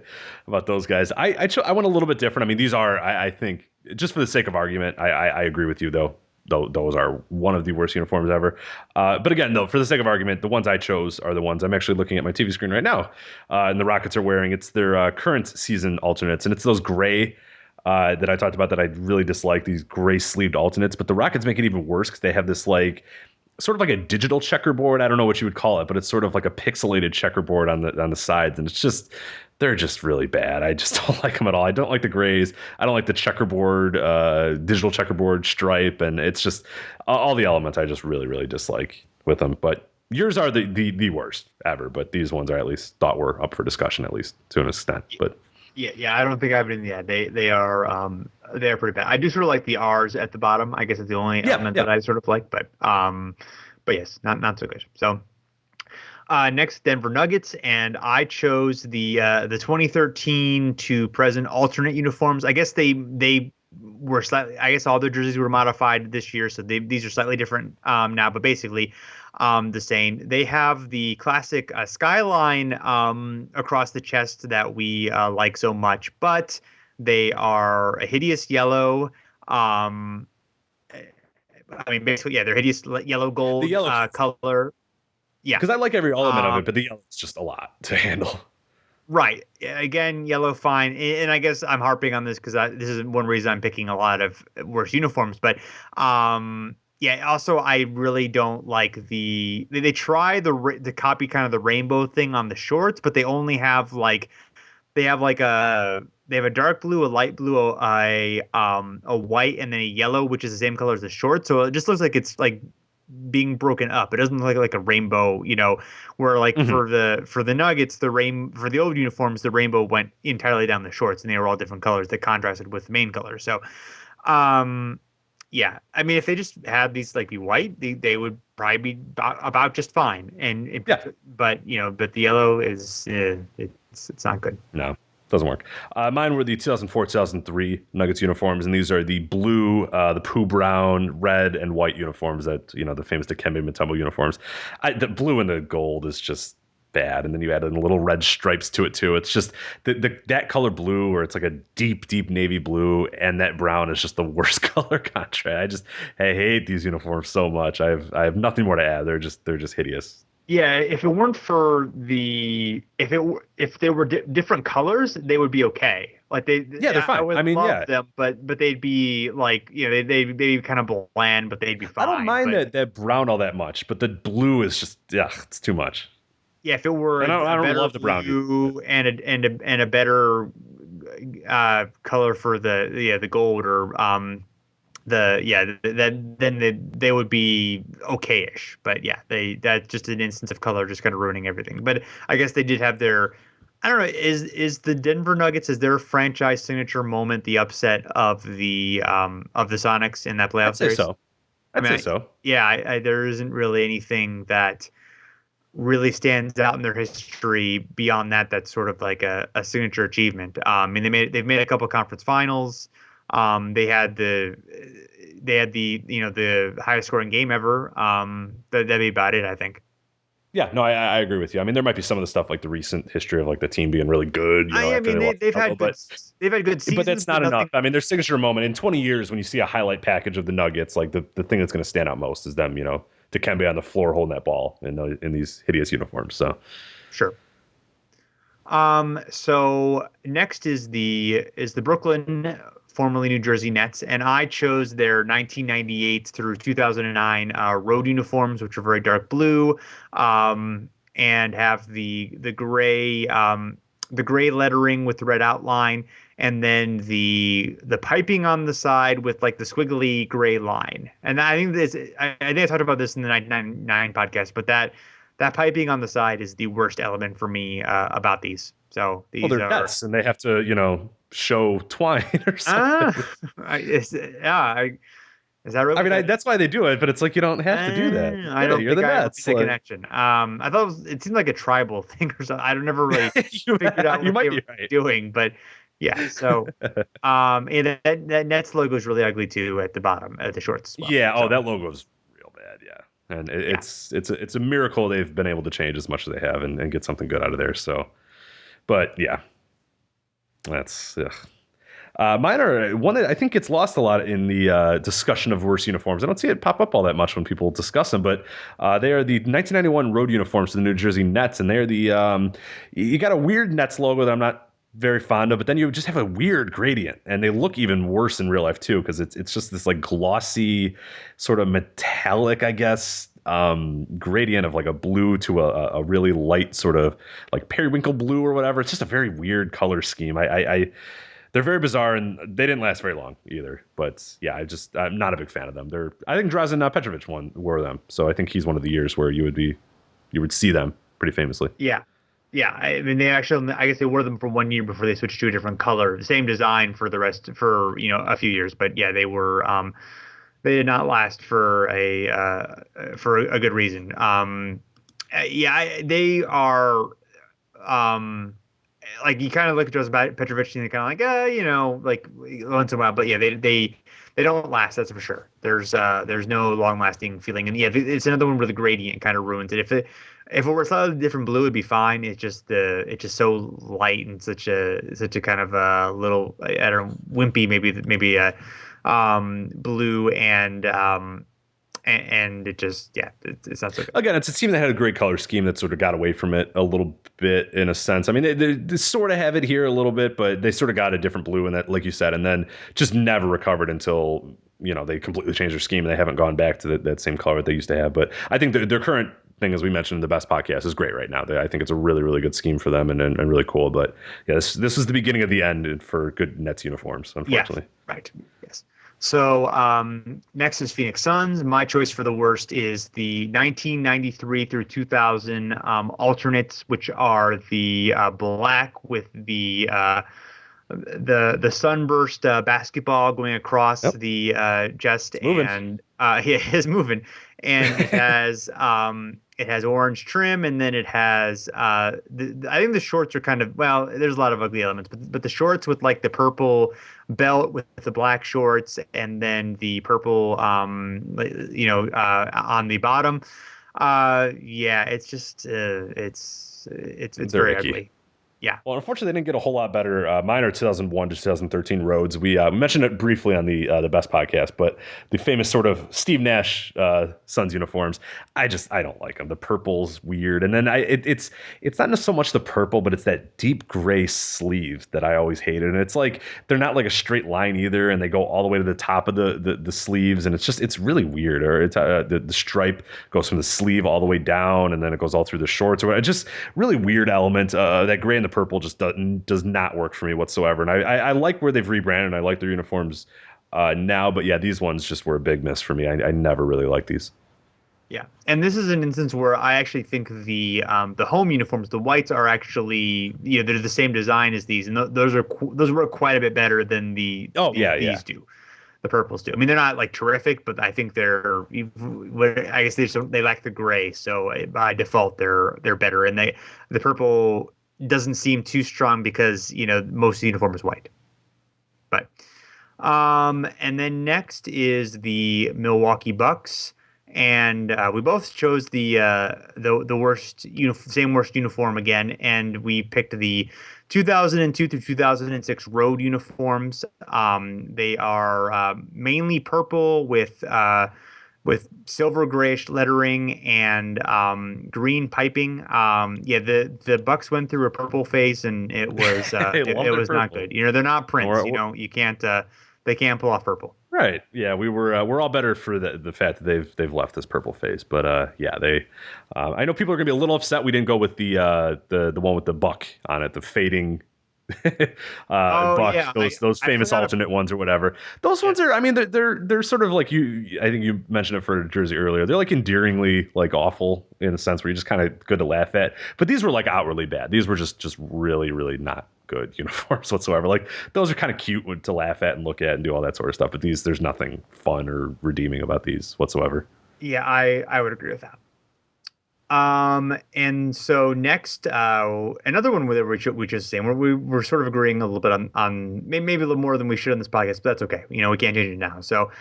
about those guys. I went a little bit different. I mean, these are, I think, just for the sake of argument, I agree with you, though those are one of the worst uniforms ever. But again, though, for the sake of argument, the ones I chose are the ones I'm actually looking at my TV screen right now. And the Rockets are wearing. It's their current season alternates. And it's those gray that I talked about that I really dislike, these gray sleeved alternates. But the Rockets make it even worse because they have this sort of like a digital checkerboard. I don't know what you would call it, but it's sort of like a pixelated checkerboard on the sides, and they're just really bad. I just don't like them at all. I don't like the grays. I don't like the checkerboard, digital checkerboard stripe, and it's just all the elements I just really, really dislike with them. But yours are the worst ever, but these ones I at least thought were up for discussion, at least to an extent. But yeah, I don't think I have it in the end. They are pretty bad. I do sort of like the R's at the bottom. I guess it's the only element that I sort of like, but yes, not so good. So next, Denver Nuggets, and I chose the 2013 to present alternate uniforms. I guess they were slightly. I guess all their jerseys were modified this year, so these are slightly different now. But basically, the same. They have the classic skyline across the chest that we like so much, but they are a hideous yellow. I mean, basically, they're hideous yellow gold color. Yeah, because I like every element of it, but the yellow is just a lot to handle. Right. Again, yellow, fine. And I guess I'm harping on this because this is one reason I'm picking a lot of worse uniforms. But also, I really don't like they try the copy kind of the rainbow thing on the shorts, but they only have they have a dark blue, a light blue, a white, and then a yellow, which is the same color as the shorts. So it just looks like it's being broken up. It doesn't look like a rainbow, where for the Nuggets, for the old uniforms, the rainbow went entirely down the shorts, and they were all different colors that contrasted with the main color. So, yeah, I mean, if they just had these be white, they would probably be about just fine. But the yellow is it's not good. No. Doesn't work. Mine were the 2004-2003 Nuggets uniforms, and these are the blue, the poo brown, red, and white uniforms that, the famous Dikembe Mutombo uniforms. The blue and the gold is just bad, and then you add in little red stripes to it too. It's just that color blue, where it's like a deep navy blue, and that brown is just the worst color contrast. I hate these uniforms so much. I have nothing more to add. They're just hideous. Yeah, if it weren't for if they were different colors, they would be okay. Like they're fine. I would love them, but they'd be like, they'd be kind of bland, but they'd be fine. I don't mind that brown all that much, but the blue is just it's too much. Yeah, if it were I don't love the brown blue and a better color for the gold or then they would be okay-ish. But yeah, that's just an instance of color just kind of ruining everything. But I guess they did have their, I don't know, is the Denver Nuggets, is their franchise signature moment the upset of the Sonics in that playoff series? I'd say so. Yeah, there isn't really anything that really stands out in their history beyond that. That's sort of like a signature achievement. I mean, they've made a couple of conference finals. They had the highest scoring game ever. That'd be about it, I think. Yeah, no, I agree with you. I mean, there might be some of the stuff like the recent history of like the team being really good. They've had good seasons, but that's not enough. I mean, their signature moment in 20 years, when you see a highlight package of the Nuggets, like the thing that's going to stand out most is them, Dikembe on the floor holding that ball in these hideous uniforms. So, sure. So next is the Brooklyn, formerly New Jersey Nets, and I chose their 1998 through 2009 road uniforms, which are very dark blue, and have the gray lettering with the red outline, and then the piping on the side with like the squiggly gray line. And I think I talked about this in the 1999 podcast, but that piping on the side is the worst element for me about these. So these they're Nets, and they have to show twine or something. Is that really? I mean, that's why they do it, but it's like you don't have to do that. I don't you're the Nets. The connection. I thought it seemed like a tribal thing or something. I never really figured out what they were doing, but yeah. So, and that Nets logo is really ugly too at the bottom, at the shorts. Well, yeah. Oh, that logo is real bad. Yeah, and it's a miracle they've been able to change as much as they have and get something good out of there. So, but yeah, that's. Mine are one that I think gets lost a lot in the discussion of worst uniforms. I don't see it pop up all that much when people discuss them, but they are the 1991 road uniforms for the New Jersey Nets, and they're the you got a weird Nets logo that I'm not very fond of, but then you just have a weird gradient, and they look even worse in real life too, because it's just this like glossy, sort of metallic, I guess, gradient of like a blue to a really light sort of like periwinkle blue or whatever. It's just a very weird color scheme. They're very bizarre, and they didn't last very long either. But yeah, I'm not a big fan of them. I think Drazen Petrovic wore them, so I think he's one of the years where you would see them pretty famously. Yeah. I mean, I guess they wore them for 1 year before they switched to a different color. The same design for the rest for a few years, but yeah, they were they did not last for a good reason. They are. Like you kind of look at Drazen Petrovic and you're kind of like, once in a while, but yeah, they don't last. That's for sure. There's no long lasting feeling, and yeah, it's another one where the gradient kind of ruins it. If it were slightly different blue, it'd be fine. It's just so light and such a kind of a little, I don't know, wimpy maybe blue and it just, it's not so good. Again, it's a team that had a great color scheme that sort of got away from it a little bit in a sense. I mean, they sort of have it here a little bit, but they sort of got a different blue in that, like you said, and then just never recovered until, they completely changed their scheme and they haven't gone back to that same color that they used to have. But I think their current thing, as we mentioned in the best podcast, is great right now. I think it's a really, really good scheme for them and really cool. But yeah, this is the beginning of the end for good Nets uniforms, unfortunately. Yeah, right. Yes. So next is Phoenix Suns. My choice for the worst is the 1993 through 2000 alternates, which are the black with the the sunburst basketball going across the chest, and it is moving, and it has orange trim, and then it has I think the shorts are kind of, well, there's a lot of ugly elements, but the shorts with like the purple belt with the black shorts, and then the purple on the bottom. It's just it's very icky. ugly. Yeah. Well, unfortunately, they didn't get a whole lot better. Mine are 2001 to 2013 roads. We mentioned it briefly on the Best podcast, but the famous sort of Steve Nash Suns uniforms, I don't like them. The purple's weird, and then it's not so much the purple, but it's that deep gray sleeve that I always hated. And it's like they're not like a straight line either, and they go all the way to the top of the sleeves, and it's really weird. Or it's the stripe goes from the sleeve all the way down, and then it goes all through the shorts. Or it's just really weird element. That gray and the purple just does not work for me whatsoever. And I like where they've rebranded, and I like their uniforms now, but yeah, these ones just were a big miss for me. I never really liked these. Yeah, and this is an instance where I actually think the home uniforms, the whites, are actually, they're the same design as these, and those work quite a bit better than these do. The purples do. I mean, they're not like terrific, but I think I guess they lack the gray, so by default they're better. And the purple doesn't seem too strong because most of the uniform is white. But and then next is the Milwaukee Bucks, and we both chose the worst worst uniform again, and we picked the 2002 through 2006 road uniforms. They are mainly purple with silver grayish lettering and green piping. The Bucks went through a purple phase, and it was it was not good. They're not Prince. You can't they can't pull off purple. Right. Yeah, we're all better for the fact that they've left this purple phase. But they I know people are gonna be a little upset we didn't go with the one with the buck on it, the fading buck, those famous alternate ones or whatever. Those ones are, I mean, they're sort of like I think you mentioned it for Jersey earlier. They're like endearingly like awful in a sense where you're just kind of good to laugh at. But these were like outwardly bad. These were just really, really not good uniforms whatsoever. Like those are kind of cute to laugh at and look at and do all that sort of stuff. But there's nothing fun or redeeming about these whatsoever. Yeah, I would agree with that. And so next, another one where we just saying we're sort of agreeing a little bit on maybe a little more than we should on this podcast, but that's okay. We can't change it now. So,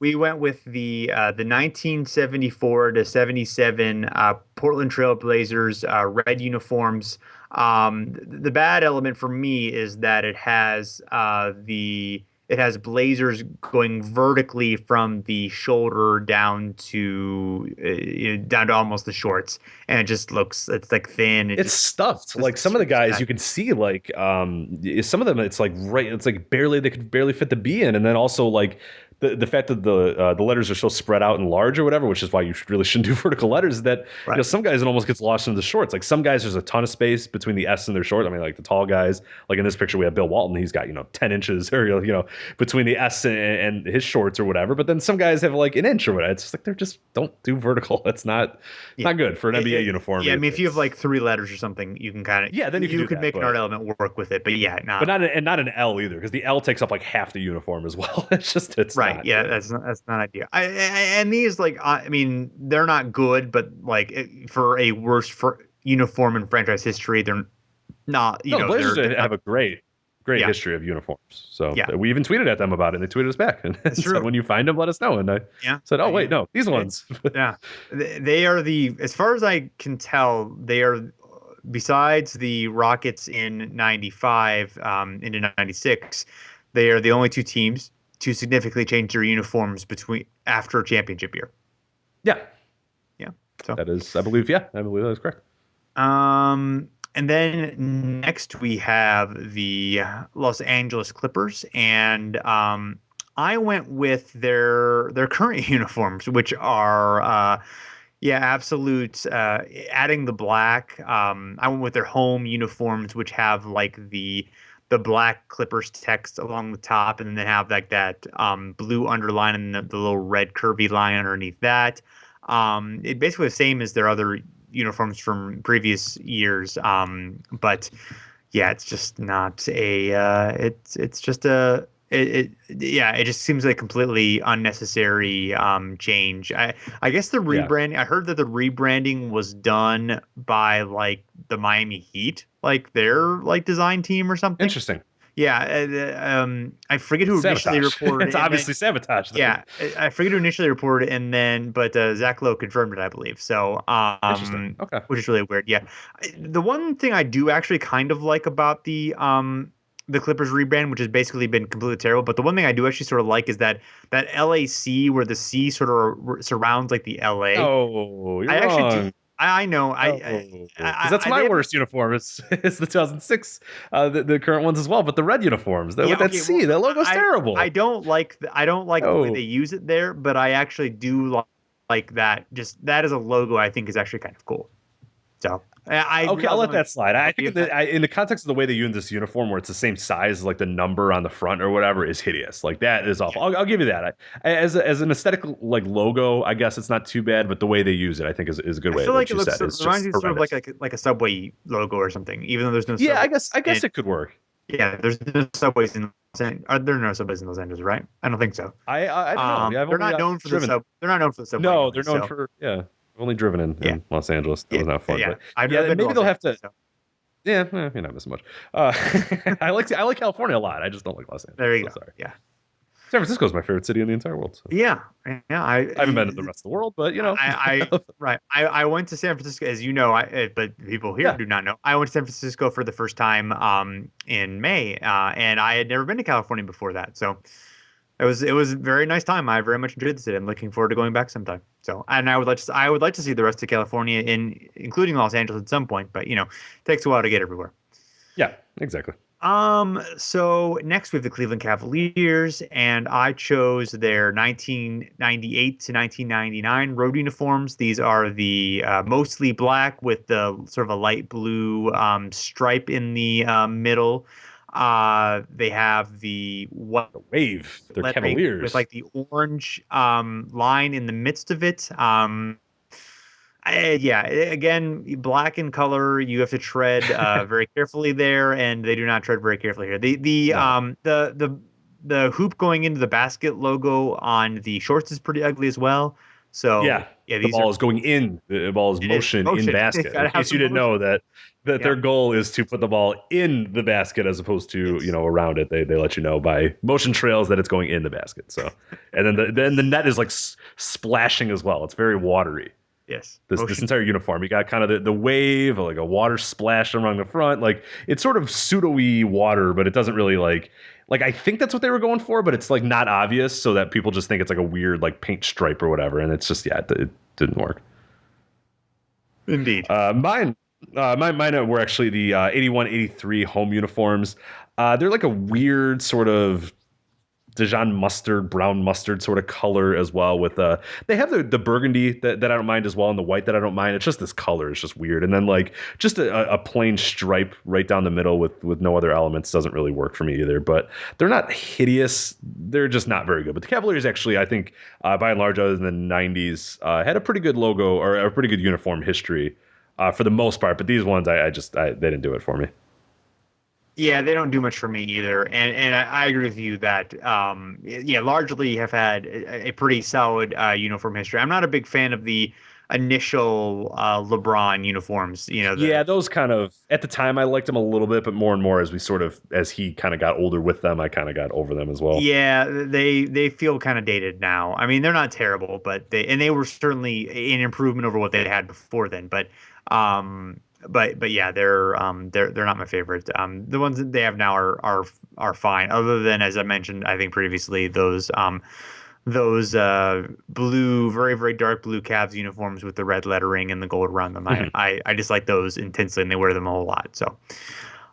we went with the 1974 to 77 Portland Trail Blazers red uniforms. The bad element for me is that it has blazers going vertically from the shoulder down to almost the shorts, and it just it's like thin. It's stuffed. Like some of the guys you can see, like some of them, it's like they could barely fit the B in, and then also like the fact that the letters are so spread out and large or whatever, which is why you really shouldn't do vertical letters, that some guys it almost gets lost in the shorts. Like some guys, there's a ton of space between the S and their shorts. I mean, like the tall guys, like in this picture we have Bill Walton, he's got 10 inches or between the S and his shorts or whatever. But then some guys have like an inch or whatever. It's just like they're just don't do vertical. That's not good for an NBA uniform. Yeah, I mean, if you have like 3 letters or something, you can kind of then you could make an art element work with it. But but not an L either, because the L takes up like half the uniform as well. It's right. That's not ideal. And these, like, I mean, they're not good, but like for a worst uniform in franchise history, they're not. Blazers have a great history of uniforms. So we even tweeted at them about it, and they tweeted us back and said, when you find them, let us know. And I said, oh wait, no, these ones. They are as far as I can tell, they are, besides the Rockets in '95 into '96, they are the only 2 teams to significantly change their uniforms after a championship year. Yeah. So that is, I believe that is correct. And then next we have the Los Angeles Clippers, and I went with their current uniforms, which are absolute. Adding the black. I went with their home uniforms, which have like the black Clippers text along the top, and then they have like that blue underline and the little red curvy line underneath that. It's basically the same as their other uniforms from previous years. But yeah, it's just not a it's just it just seems like completely unnecessary change. I guess the Yeah. rebranding, I heard that the rebranding was done by like the Miami Heat, like their like design team or something. Interesting. Yeah, I forget who initially Sabotage. reported It's it, and obviously sabotage. Then. yeah, I forget who initially reported it, and then but Zach Lowe confirmed it, I believe. So, Interesting. Okay. which is really weird. Yeah, the one thing I do actually kind of like about the Clippers rebrand, which has basically been completely terrible, but the one thing I do actually sort of like is that LAC where the C sort of surrounds like the LA. Oh, you're I actually wrong. do. I know. Because that's my worst uniform. It's the 2006, the current ones as well. But the red uniforms, with that okay, C, that logo's terrible. I don't like the way they use it there, but I actually do like that. Just that as a logo, I think is actually kind of cool. So Okay, I'll let that slide. I think in the context of the way they use this uniform, where it's the same size as like the number on the front or whatever, is hideous. Like that is awful. I'll give you that. As an aesthetic like logo, I guess it's not too bad. But the way they use it, I think is a good way. I feel like it reminds me sort of like a Subway logo or something. Even though there's no yeah, I guess it could work. Yeah, there's no subways in Los Angeles. Are there no subways in Los Angeles, right? I don't think so. I don't know. Yeah, they're not known for the sub. They're not known for the subway. No, they're known for I've only driven in Los Angeles. That was not fun. Yeah, but maybe they'll have to. So. Yeah, you're not missing much. I like California a lot. I just don't like Los Angeles. There you go. Sorry. Yeah. San Francisco is my favorite city in the entire world. So. Yeah. I haven't been to the rest of the world, but I went to San Francisco, as you know. But people here do not know. I went to San Francisco for the first time in May, and I had never been to California before that. So it was a very nice time. I very much enjoyed the city. I'm looking forward to going back sometime. So, and I would like to see the rest of California, including Los Angeles at some point. But it takes a while to get everywhere. Yeah, exactly. So next we have the Cleveland Cavaliers, and I chose their 1998 to 1999 road uniforms. These are the mostly black with the sort of a light blue stripe in the middle. They have the wave. They're Cavaliers with like the orange line in the midst of it. Again, black in color. You have to tread very carefully there, and they do not tread very carefully here. The hoop going into the basket logo on the shorts is pretty ugly as well. So the ball is going in. The ball is motion in basket. In case you didn't know that their goal is to put the ball in the basket as opposed to around it. They let you know by motion trails that it's going in the basket. So and then the net is like splashing as well. It's very watery. Yes. This entire uniform, you got kind of the wave, like a water splash along the front. Like it's sort of pseudo-y water, but it doesn't really like I think that's what they were going for, but it's like not obvious, so that people just think it's like a weird like paint stripe or whatever, and it's just it didn't work. Indeed. Mine were actually the 81-83 home uniforms. They're like a weird sort of Dijon mustard, brown mustard sort of color as well. With they have the burgundy that I don't mind as well, and the white that I don't mind. It's just this color is just weird, and then like just a plain stripe right down the middle with no other elements doesn't really work for me either. But they're not hideous; they're just not very good. But the Cavaliers actually, I think, by and large, other than the '90s, had a pretty good logo or a pretty good uniform history for the most part. But these ones, they didn't do it for me. Yeah, they don't do much for me either, and I agree with you that largely have had a pretty solid uniform history. I'm not a big fan of the initial LeBron uniforms. Those kind of at the time I liked them a little bit, but more and more as he kind of got older with them, I kind of got over them as well. Yeah, they feel kind of dated now. I mean, they're not terrible, but they were certainly an improvement over what they had before then. But yeah, they're not my favorite. The ones that they have now are fine. Other than, as I mentioned, I think previously, those blue, very very dark blue Cavs uniforms with the red lettering and the gold around them. Mm-hmm. I dislike those intensely, and they wear them a whole lot. So,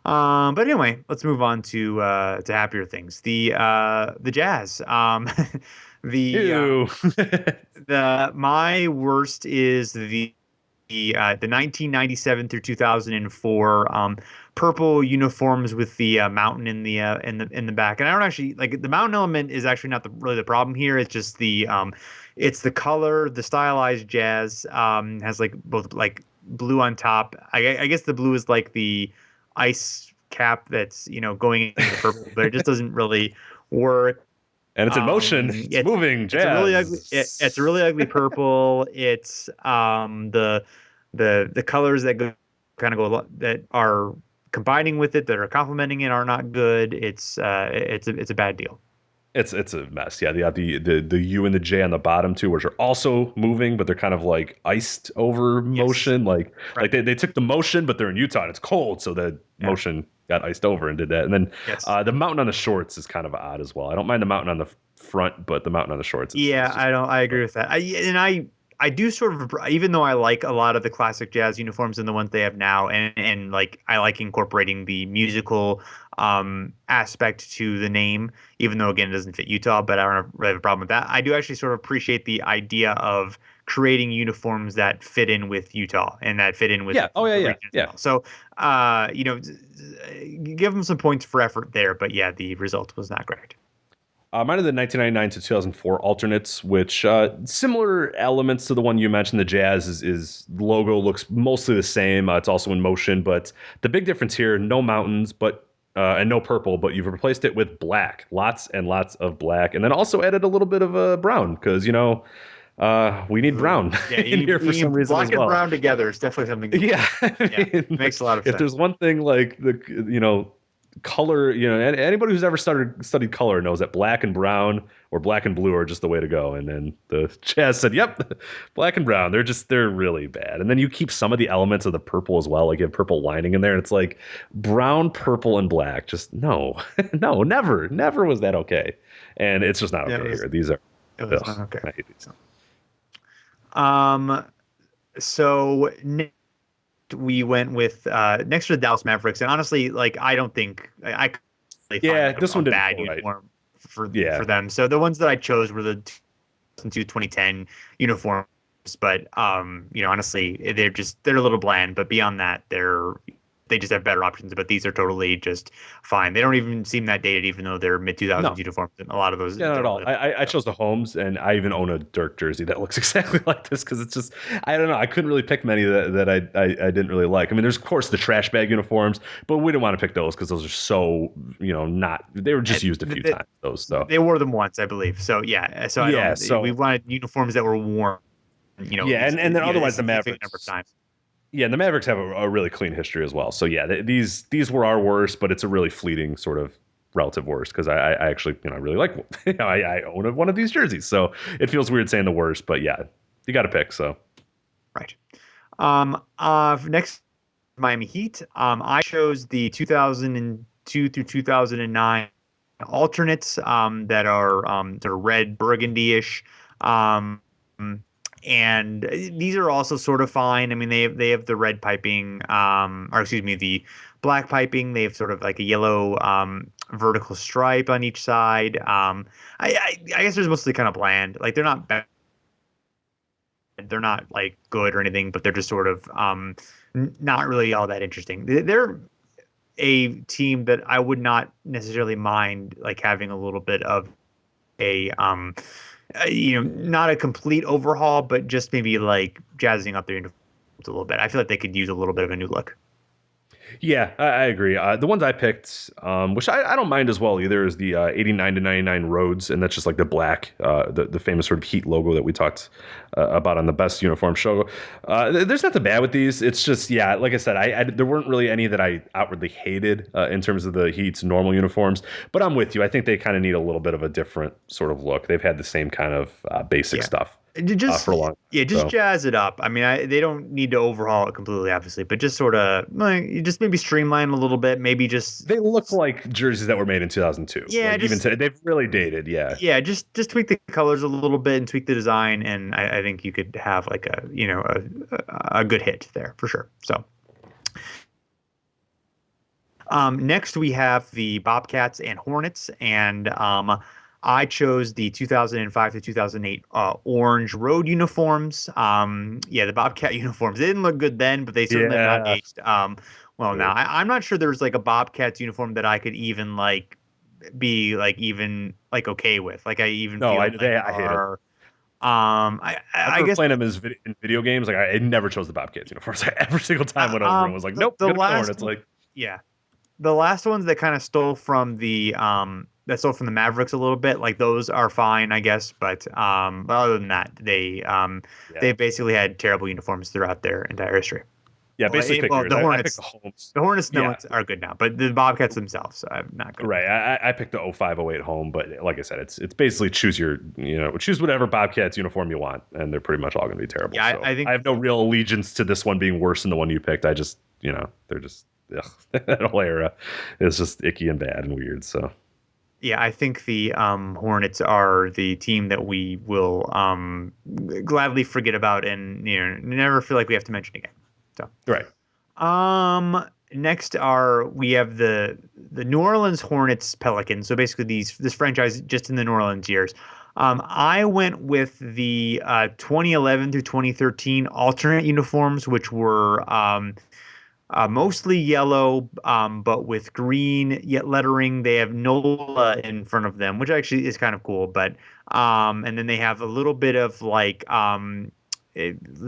but anyway, let's move on to happier things. The Jazz. My worst is the 1997 through 2004 purple uniforms with the mountain in the back, and I don't actually like the mountain element is actually not really the problem here. It's just it's the color, the stylized Jazz has like both like blue on top. I guess the blue is like the ice cap that's going into the purple, but it just doesn't really work. And it's in motion. It's moving. Jazz. It's a really ugly. It's a really ugly purple. It's the colors that go that are combining with it, that are complementing it, are not good. It's a bad deal. It's a mess. Yeah, they got the U and the J on the bottom too, which are also moving, but they're kind of like iced over motion. Like they took the motion, but they're in Utah and it's cold, so the motion got iced over and did that. And then the mountain on the shorts is kind of odd as well. I don't mind the mountain on the front, but the mountain on the shorts. I agree with that. I do sort of, even though I like a lot of the classic Jazz uniforms and the ones they have now, and like I like incorporating the musical aspect to the name, even though again it doesn't fit Utah, but I don't really have a problem with that. I do actually sort of appreciate the idea of creating uniforms that fit in with Utah and that fit in with well. So give them some points for effort there, but yeah, the result was not great. Mine are the 1999 to 2004 alternates, which similar elements to the one you mentioned. The Jazz is logo looks mostly the same. It's also in motion, but the big difference here: no mountains, and no purple, but you've replaced it with black, lots and lots of black, and then also added a little bit of brown because we need brown in here for some reason. Black as well. And brown together is definitely something. It makes a lot of sense. If there's one thing like color, anybody who's ever studied color knows that black and brown or black and blue are just the way to go. And then the Jazz said, yep, black and brown, they're really bad. And then you keep some of the elements of the purple as well, like you have purple lining in there, and it's like brown, purple, and black. Just no, never was that okay. And it's just not okay here. These are not okay. I hate these. So we went with next to the Dallas Mavericks, and honestly, like I don't think I this one didn't bad uniform for them. So the ones that I chose were the 2010 uniforms, but honestly, they're a little bland. But beyond that, they just have better options, but these are totally just fine. They don't even seem that dated, even though they're mid-2000s uniforms. And a lot of those. Yeah, not at all. I chose the Holmes, and I even own a Dirk jersey that looks exactly like this because it's just, I don't know. I couldn't really pick many that I didn't really like. I mean, there's, of course, the trash bag uniforms, but we didn't want to pick those because those are so, they were just used a few times. So they wore them once, I believe. So, yeah. So we wanted uniforms that were worn. And then otherwise the Mavericks. Number of times. Yeah, and the Mavericks have a really clean history as well. So yeah, these were our worst, but it's a really fleeting sort of relative worst because I actually I really like I own one of these jerseys, so it feels weird saying the worst, but yeah, you got to pick. So right. Next, Miami Heat. I chose the 2002 through 2009 alternates that are red burgundy-ish. And these are also sort of fine. I mean, they have the red piping, the black piping. They have sort of like a yellow vertical stripe on each side. I guess they're mostly kind of bland. Like they're not bad. They're not like good or anything, but they're just sort of not really all that interesting. They're a team that I would not necessarily mind like having a little bit of a not a complete overhaul, but just maybe like jazzing up their uniforms a little bit. I feel like they could use a little bit of a new look. Yeah, I agree. The ones I picked, which I don't mind as well either, is the 89 to 99 Rhodes, and that's just like the black, the famous sort of Heat logo that we talked about on the best uniform show. There's nothing bad with these. It's just, like I said, there weren't really any that I outwardly hated in terms of the Heat's normal uniforms. But I'm with you. I think they kind of need a little bit of a different sort of look. They've had the same kind of basic stuff. For a long time, jazz it up. I mean, they don't need to overhaul it completely, obviously, but just sort of just maybe streamline a little bit. Maybe just they look like jerseys that were made in 2002. Yeah, like even today, they've really dated. Yeah, just tweak the colors a little bit and tweak the design, and I think you could have like a good hit there for sure. So. Next we have the Bobcats and Hornets, and I chose the 2005 to 2008 orange road uniforms. The Bobcat uniforms, they didn't look good then, but they certainly have not aged now. I'm not sure there's like a Bobcats uniform that I could even like be like even like okay with. Like I even feel I hate them. I guess playing them in video games, like I never chose the Bobcats uniforms. Every single time went over and was like, nope, get the Hornets. Like the last ones that kind of stole from the Mavericks a little bit, like those are fine, I guess. But other than that, they basically had terrible uniforms throughout their entire history. Yeah, basically the Hornets. I picked the Homes. The Hornets are good now, but the Bobcats themselves are not good. Right. I picked the 05-08 home, but like I said, it's basically choose whatever Bobcats uniform you want, and they're pretty much all going to be terrible. Yeah, so I think I have no real allegiance to this one being worse than the one you picked. I just, they're just that whole era is just icky and bad and weird. So. Yeah, I think the Hornets are the team that we will gladly forget about and never feel like we have to mention again. So right. Next we have the New Orleans Hornets Pelicans. So basically this franchise just in the New Orleans years. I went with the 2011 through 2013 alternate uniforms, which were mostly yellow, but with green yet lettering. They have NOLA in front of them, which actually is kind of cool. But and then they have a little bit of like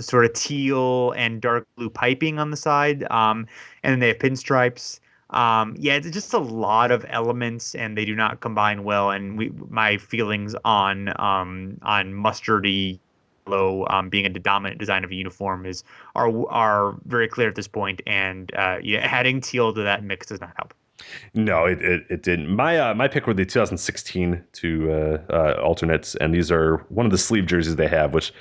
sort of teal and dark blue piping on the side, and then they have pinstripes. It's just a lot of elements, and they do not combine well. And my feelings on mustardy yellow being a dominant design of a uniform are very clear at this point, and adding teal to that mix does not help. No, it didn't. My pick were the 2016 alternates, and these are one of the sleeve jerseys they have, which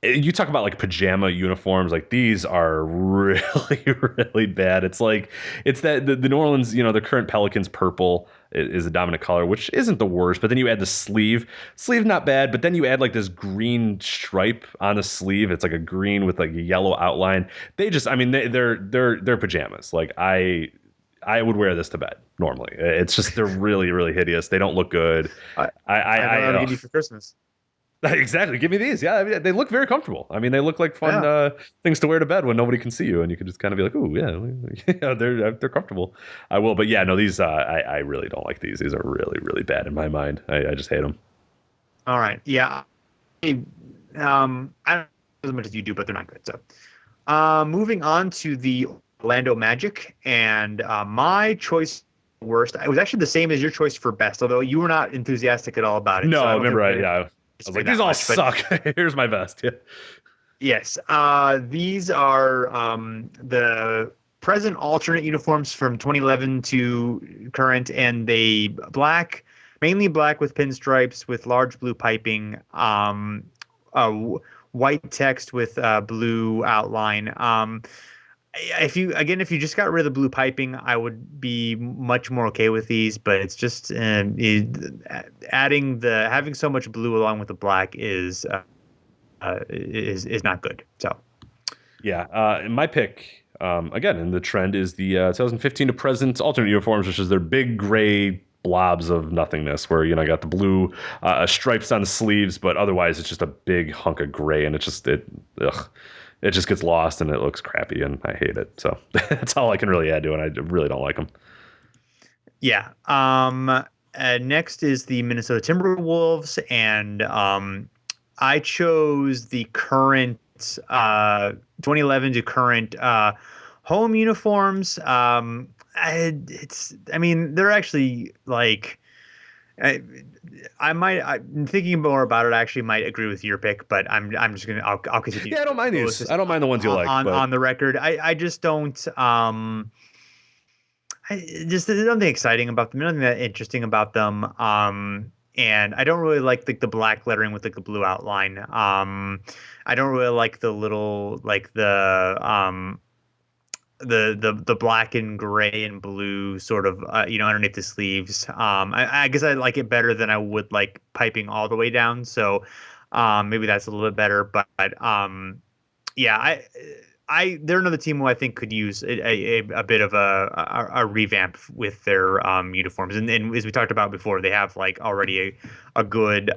you talk about like pajama uniforms, like these are really, really bad. It's that the New Orleans, the current Pelicans purple is a dominant color, which isn't the worst. But then you add the sleeve not bad. But then you add like this green stripe on the sleeve. It's like a green with like a yellow outline. They're pajamas. Like I would wear this to bed normally. It's just they're really, really hideous. They don't look good. I give you for Christmas. Exactly. Give me these. Yeah, I mean, they look very comfortable. I mean, they look like fun things to wear to bed when nobody can see you, and you can just kind of be like, "Ooh, yeah, they're comfortable." I will, but yeah, no, these I really don't like these. These are really, really bad in my mind. I just hate them. All right, yeah, I don't as much as you do, but they're not good. So, moving on to the Orlando Magic, and my choice worst. It was actually the same as your choice for best, although you were not enthusiastic at all about it. No, so I remember. I was like, these all suck. Here's my best. Yeah. Yes. These are the present alternate uniforms from 2011 to current, and they mainly black with pinstripes with large blue piping, white text with blue outline. If you just got rid of the blue piping, I would be much more okay with these. But it's just having so much blue along with the black is not good. So yeah, my pick again, and the trend is the 2015 to present alternate uniforms, which is their big gray blobs of nothingness, where got the blue stripes on the sleeves, but otherwise it's just a big hunk of gray, and it just gets lost and it looks crappy, and I hate it. So that's all I can really add to it. I really don't like them. Yeah. Next is the Minnesota Timberwolves, and I chose the current 2011 to current home uniforms. They're actually like. I'm thinking more about it. I actually might agree with your pick, but I'll continue. Yeah, I don't mind these. I don't mind the ones you like. On the record, I just don't. There's nothing exciting about them. Nothing that interesting about them. And I don't really like the black lettering with the blue outline. I don't really like the little the black and gray and blue sort of underneath the sleeves. I guess I like it better than I would like piping all the way down. So maybe that's a little bit better. But they're another team who I think could use a bit of a revamp with their uniforms. And as we talked about before, they have like already a good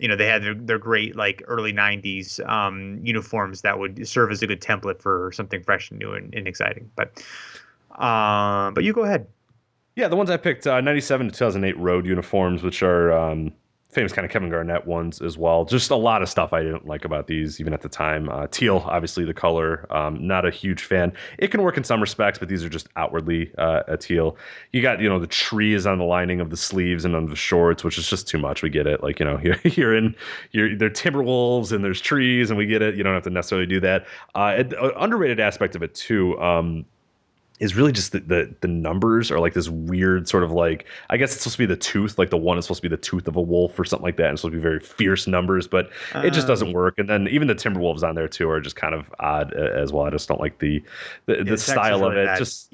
they had their great like early 90s uniforms that would serve as a good template for something fresh and new and exciting. But you go ahead. Yeah, the ones I picked, 97 to 2008 road uniforms, which are famous kind of Kevin Garnett ones as well. Just a lot of stuff I didn't like about these, even at the time. Teal, obviously the color, not a huge fan. It can work in some respects, but these are just outwardly a teal. You got, the trees on the lining of the sleeves and on the shorts, which is just too much. We get it. Like, they're Timberwolves and there's trees, and we get it. You don't have to necessarily do that. Underrated aspect of it too. Is really just the numbers are like this weird sort of like, I guess it's supposed to be the tooth, like the one is supposed to be the tooth of a wolf or something like that, and it's supposed to be very fierce numbers, but it just doesn't work. And then even the Timberwolves on there too are just kind of odd as well. I just don't like the style of it. Bad. It's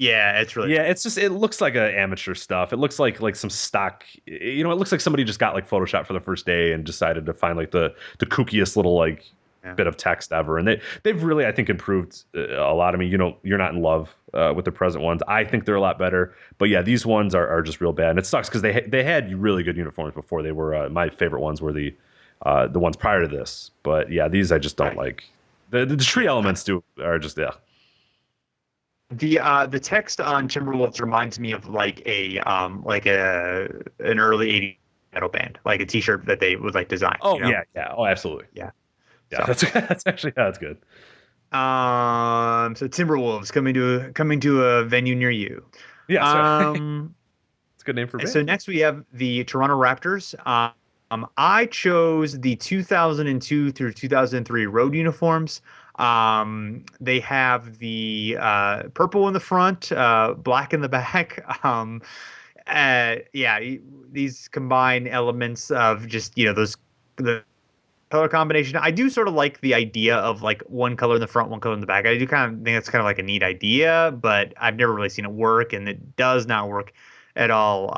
really bad. It's just, it looks like amateur stuff. It looks like some stock, it looks like somebody just got like Photoshop for the first day and decided to find like the kookiest little like bit of text ever, and they've really, I think, improved a lot. I mean, you're not in love with the present ones. I think they're a lot better, but yeah, these ones are just real bad, and it sucks because they had really good uniforms before. They were my favorite ones were the ones prior to this, but yeah, these I just don't like. The tree elements are just The text on Timberwolves reminds me of like an early '80s metal band, like a T-shirt that they would like design. Oh yeah, oh absolutely, yeah. Yeah, that's actually that's good. So Timberwolves coming to a venue near you. Yeah, it's a good name for a band. So next we have the Toronto Raptors. I chose the 2002 through 2003 road uniforms. They have the purple in the front, black in the back. These combine elements of just the color combination. I do sort of like the idea of like one color in the front, one color in the back. I do kind of think that's kind of like a neat idea, but I've never really seen it work, and it does not work at all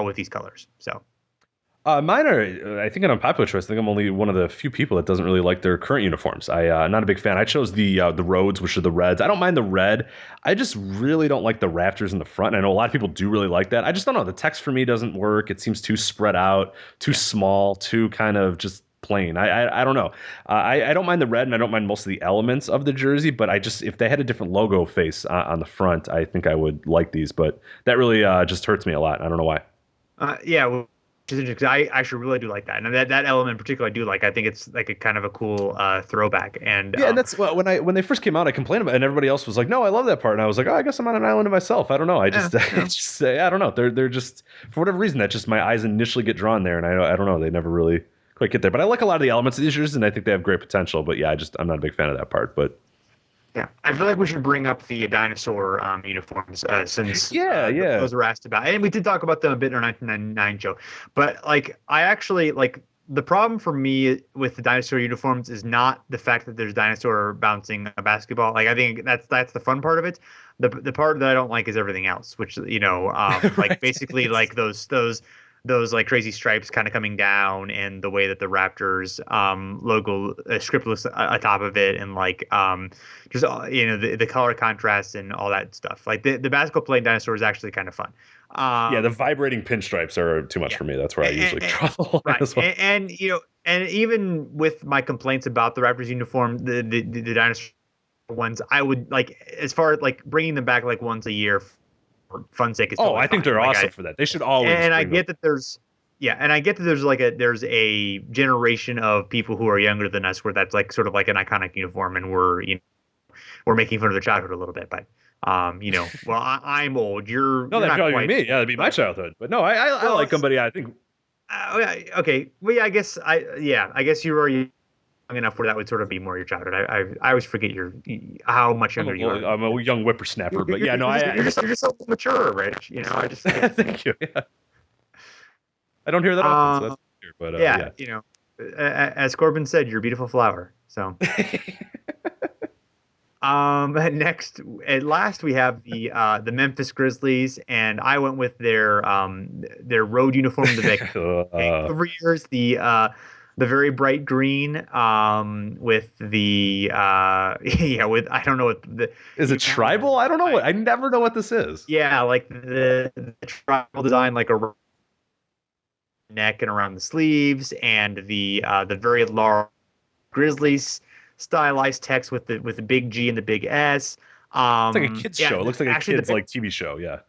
with these colors. So mine are, I think, an unpopular choice. I think I'm only one of the few people that doesn't really like their current uniforms. I'm not a big fan. I chose the roads, which are the reds. I don't mind the red. I just really don't like the Raptors in the front. I know a lot of people do really like that. I just don't know. The text for me doesn't work. It seems too spread out, too small, too kind of just plain. I don't know. I don't mind the red, and I don't mind most of the elements of the jersey, but if they had a different logo face on the front, I think I would like these, but that really just hurts me a lot. I don't know why. Because I actually really do like that, and that element in particular I do like. I think it's like a kind of a cool throwback. And and that's when they first came out, I complained about it, and everybody else was like, "No, I love that part," and I was like, "Oh, I guess I'm on an island of myself." I don't know. I just I don't know. They're just, for whatever reason, that just my eyes initially get drawn there, and I don't know. They never really quite get there. But I like a lot of the elements of these jerseys, and I think they have great potential. But yeah, I'm not a big fan of that part. But yeah, I feel like we should bring up the dinosaur uniforms since those were asked about, and we did talk about them a bit in our 1999 show. But like, I actually like the problem for me with the dinosaur uniforms is not the fact that there's dinosaur bouncing a basketball. Like, I think that's the fun part of it. The part that I don't like is everything else, which right. Like basically like those like crazy stripes kind of coming down, and the way that the Raptors logo script looks atop of it, and like just the color contrast and all that stuff. Like the basketball playing dinosaur is actually kind of fun. The vibrating pinstripes are too much for me. That's where I usually draw the line right. as well. And even with my complaints about the Raptors uniform, the dinosaur ones, I would like, as far as like bringing them back like once a year for fun's sake. I think they're awesome for that. They should always. And I get that there's there's a generation of people who are younger than us where that's like sort of like an iconic uniform, and we're making fun of their childhood a little bit. But well, I'm old. You're that'd probably be me. Yeah, that'd be my childhood. But no, I like them. But yeah, I think. Okay. Well, yeah, I guess you were young enough where that would sort of be more your childhood. I always forget how much younger you are. I'm a young whippersnapper, but yeah, no, you're just so mature, Rich. I just thank you. Yeah. I don't hear that often, so that's weird, but as Corbin said, you're a beautiful flower. So next, at last, we have the Memphis Grizzlies, and I went with their road uniform. Over years, the very bright green with the with I don't know what is it tribal? I don't know I never know what this is. Yeah, like the tribal design, like a neck and around the sleeves, and the very large Grizzlies stylized text with the big G and the big S. It's like a kids show. It looks like a kids like TV show. Yeah.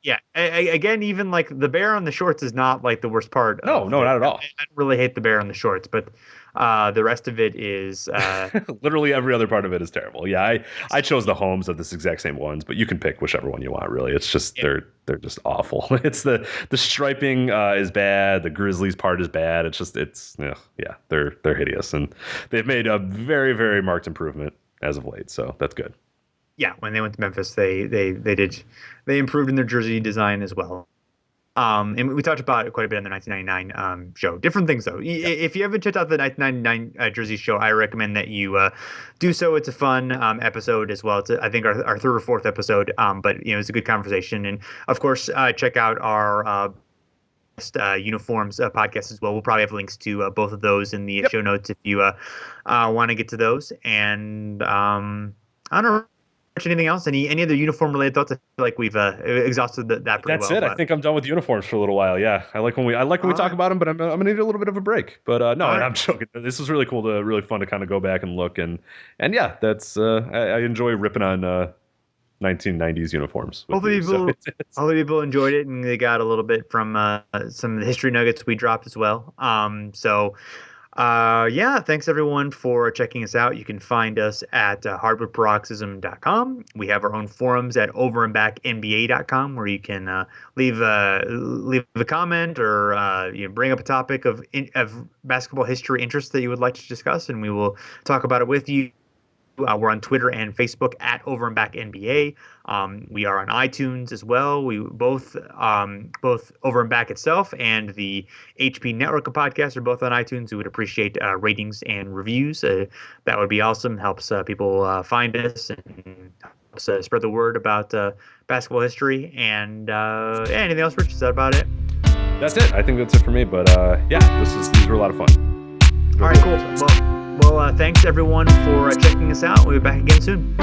Yeah. Again, even like the bear on the shorts is not like the worst part. No, not at all. I really hate the bear on the shorts, but the rest of it is literally every other part of it is terrible. Yeah, I chose the homes of this exact same ones, but you can pick whichever one you want. Really, it's just they're just awful. It's the striping is bad. The Grizzlies part is bad. They're hideous, and they've made a very, very marked improvement as of late. So that's good. Yeah, when they went to Memphis, they improved in their jersey design as well. And we talked about it quite a bit in the 1999 show. Different things though. If you haven't checked out the 1999 jersey show, I recommend that you do so. It's a fun episode as well. It's I think our third or fourth episode. But it's a good conversation. And of course, check out our uniforms podcast as well. We'll probably have links to both of those in the show notes if you want to get to those. And I don't know. Anything else? Any other uniform related thoughts? I feel like we've exhausted that pretty well. That's it. I think I'm done with uniforms for a little while. Yeah, I like when we talk about them, but I'm gonna need a little bit of a break. But no, I'm joking. This was really cool really fun to kind of go back and look and yeah, that's I enjoy ripping on 1990s uniforms. Hopefully people enjoyed it and they got a little bit from some of the history nuggets we dropped as well. Thanks everyone for checking us out. You can find us at hardwoodparoxysm.com. We have our own forums at overandbacknba.com where you can leave a comment or bring up a topic of basketball history interest that you would like to discuss, and we will talk about it with you. We're on Twitter and Facebook at overandbacknba. We are on iTunes as well. We both Over and Back itself and the HP Network of podcasts are both on iTunes. We would appreciate ratings and reviews. That would be awesome. Helps people find us and helps spread the word about basketball history. And anything else, Rich? Is that about it? That's it. I think that's it for me. But these were a lot of fun. All right, cool. Well, thanks everyone for checking us out. We'll be back again soon.